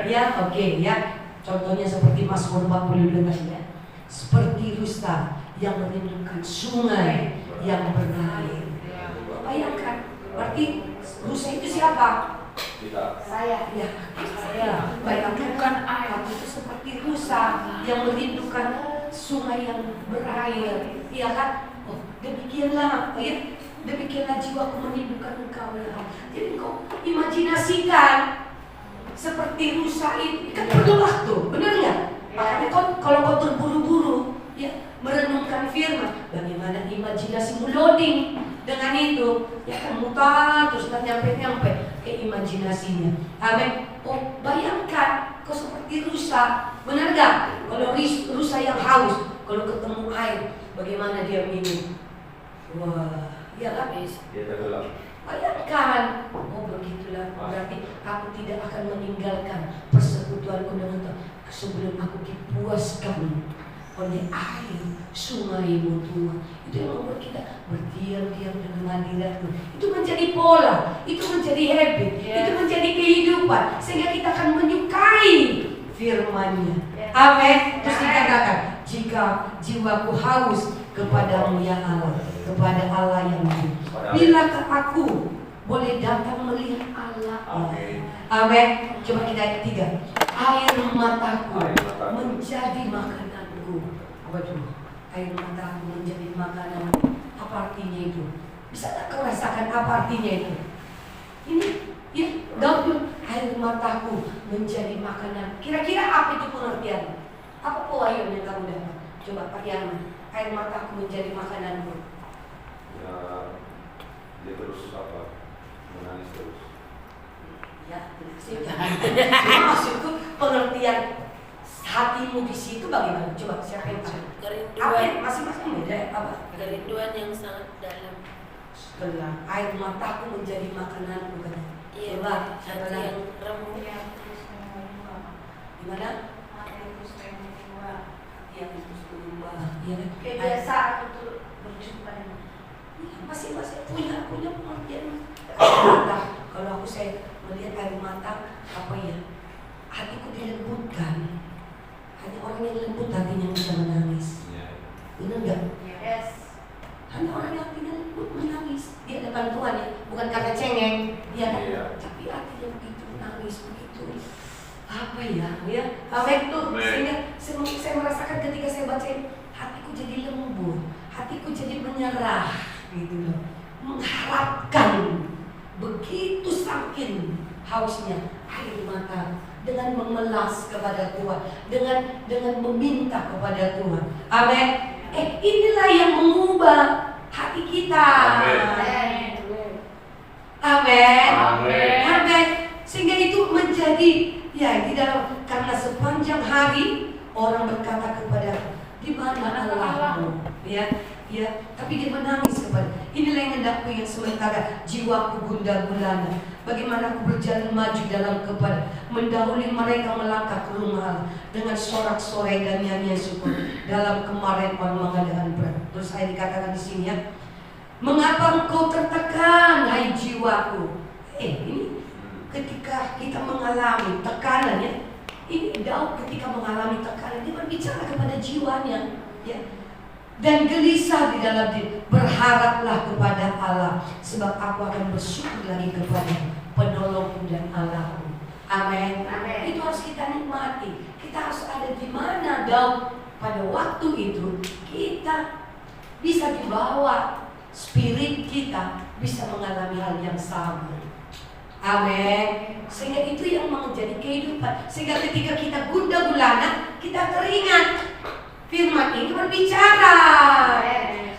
Ya, oke ya. Contohnya seperti Mazmur 42 ya. Seperti rusa yang merindukan sungai yang berair. Bayangkan, berarti rusa itu siapa? Saya, ya, saya. Bayangkan air itu seperti rusa yang merindukan sungai yang berair, ya kan? Oh, demikianlah, ya, demikianlah jiwaku merindukan engkau, ya. Jadi kau imajinasikan seperti rusa itu, kan perlu waktu, benar nggak? Makanya kalau kau terburu-buru, ya, merenungkan firman, bagaimana imajinasimu loading dengan itu, ya kan, mutar terus kan nyampe ke imajinasinya. Amin. Oh, bayangkan kau seperti rusa, benar gak? Kalau rusa yang haus, kalau ketemu air, bagaimana dia minum? Wah, ya kan? Dia tenggelam. Bayangkan, oh begitulah, berarti aku tidak akan meninggalkan persekutuanku dengan Tuhan sebelum aku dipuaskan oleh air sungai-Mu Tuhan. Itu yang membuat kita berdiam-diam dengan hadirat-Mu. Itu menjadi pola, itu menjadi habit, itu menjadi kehidupan, sehingga kita akan menyukai firman-Nya. Amin. Terus dikatakan, jika jiwaku haus kepadamu ya Allah, kepada Allah yang hidup, bilakah aku boleh datang melihat Allah? Amin. Coba kita ayat 3. Air mataku menjadi makananku. Apa itu? Air mataku menjadi makananku. Apa artinya itu? Bisa tak kau rasakan apa artinya itu? Ini, ya, Daud bilang, air mataku menjadi makanan. Kira-kira apa itu pengertian? Apa pewahyuan yang kamu dapat? Coba Pak Yana, air mataku menjadi makananku. Ya, dia terus apa? Menangis terus. Ya, maksudku pengertian hatimu di situ bagaimana? Coba siapa yang tahu? Apa yang masing-masing beda? Apa? Kerinduan yang sangat dalam. Benar. Air mataku menjadi makananku kan? Iya, Coba, hati siapa lagi? yang remuk. Gimana? Yang terus berubah. Iya kan? Kebiasaan untuk berjumpa dengan Iya, masing-masing punya pengertian. Kalau saya melihat air mata, apa ya? Hatiku dilembutkan. Hanya orang yang lembut hatinya bisa menangis. Ya. Benar nggak? yes. Hanya orang yang hatinya lembut menangis. Dia depan Tuhan ya, bukan karena cengeng. Dia Iya. tapi hatinya begitu menangis begitu. Apa ya? Ya, amin tuh. Amin. Sehingga saya merasakan ketika saya bacain, hatiku jadi lembut, hatiku jadi menyerah, gitu loh. Mengharapkan begitu saking hausnya air mata dengan memelas kepada Tuhan, dengan meminta kepada Tuhan. Amin. Inilah yang mengubah hati kita. Amin. Amin. Amin. Amin. Sehingga itu menjadi ya di dalam, karena sepanjang hari orang berkata kepada, di mana Allahmu? Ya, tapi dia menangis kepada. Inilah yang hendakku yang sementara jiwaku gundah gulana. Bagaimana aku berjalan maju dalam kepada, mendahului mereka melangkah ke rumah Allah dengan sorak-sorai dan nyanyian syukur dalam kemarin mengadakan berat. Terus saya dikatakan di sini ya, mengapa engkau tertekan hai jiwaku? Ini ketika kita mengalami tekanan ya, ini Daud ketika mengalami tekanan dia berbicara kepada jiwanya ya. Dan gelisah di dalam diri, berharaplah kepada Allah, sebab aku akan bersyukur lagi kepada penolongku dan Allahku. Amin. Itu harus kita nikmati. Kita harus ada di mana Daud pada waktu itu, kita bisa dibawa, spirit kita bisa mengalami hal yang sama. Amin. Sehingga itu yang menjadi kehidupan. Sehingga ketika kita gundah gulana, kita teringat firman ini berbicara.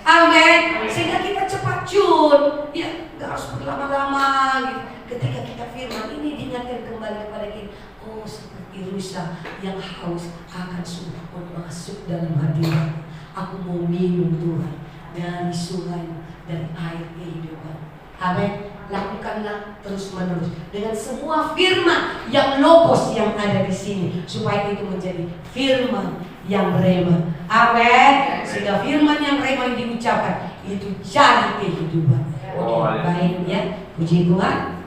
Amin. Sehingga kita cepat cun. Ya, gak harus berlama-lama gitu. Ketika kita firman ini diingatkan kembali kepada kita. Oh, seperti rusa yang haus akan sungguh masuk dalam hatinya. Aku mau minum Tuhan dari sungai, dari air kehidupan. Amin. Lakukanlah terus menerus dengan semua firman yang logos yang ada di sini, supaya itu menjadi firman yang rema. Amin. Sehingga firman yang rema yang diucapkan itu jadi kehidupan. Oh, Baik ya, puji Tuhan.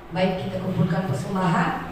Baik, kita kumpulkan persembahan.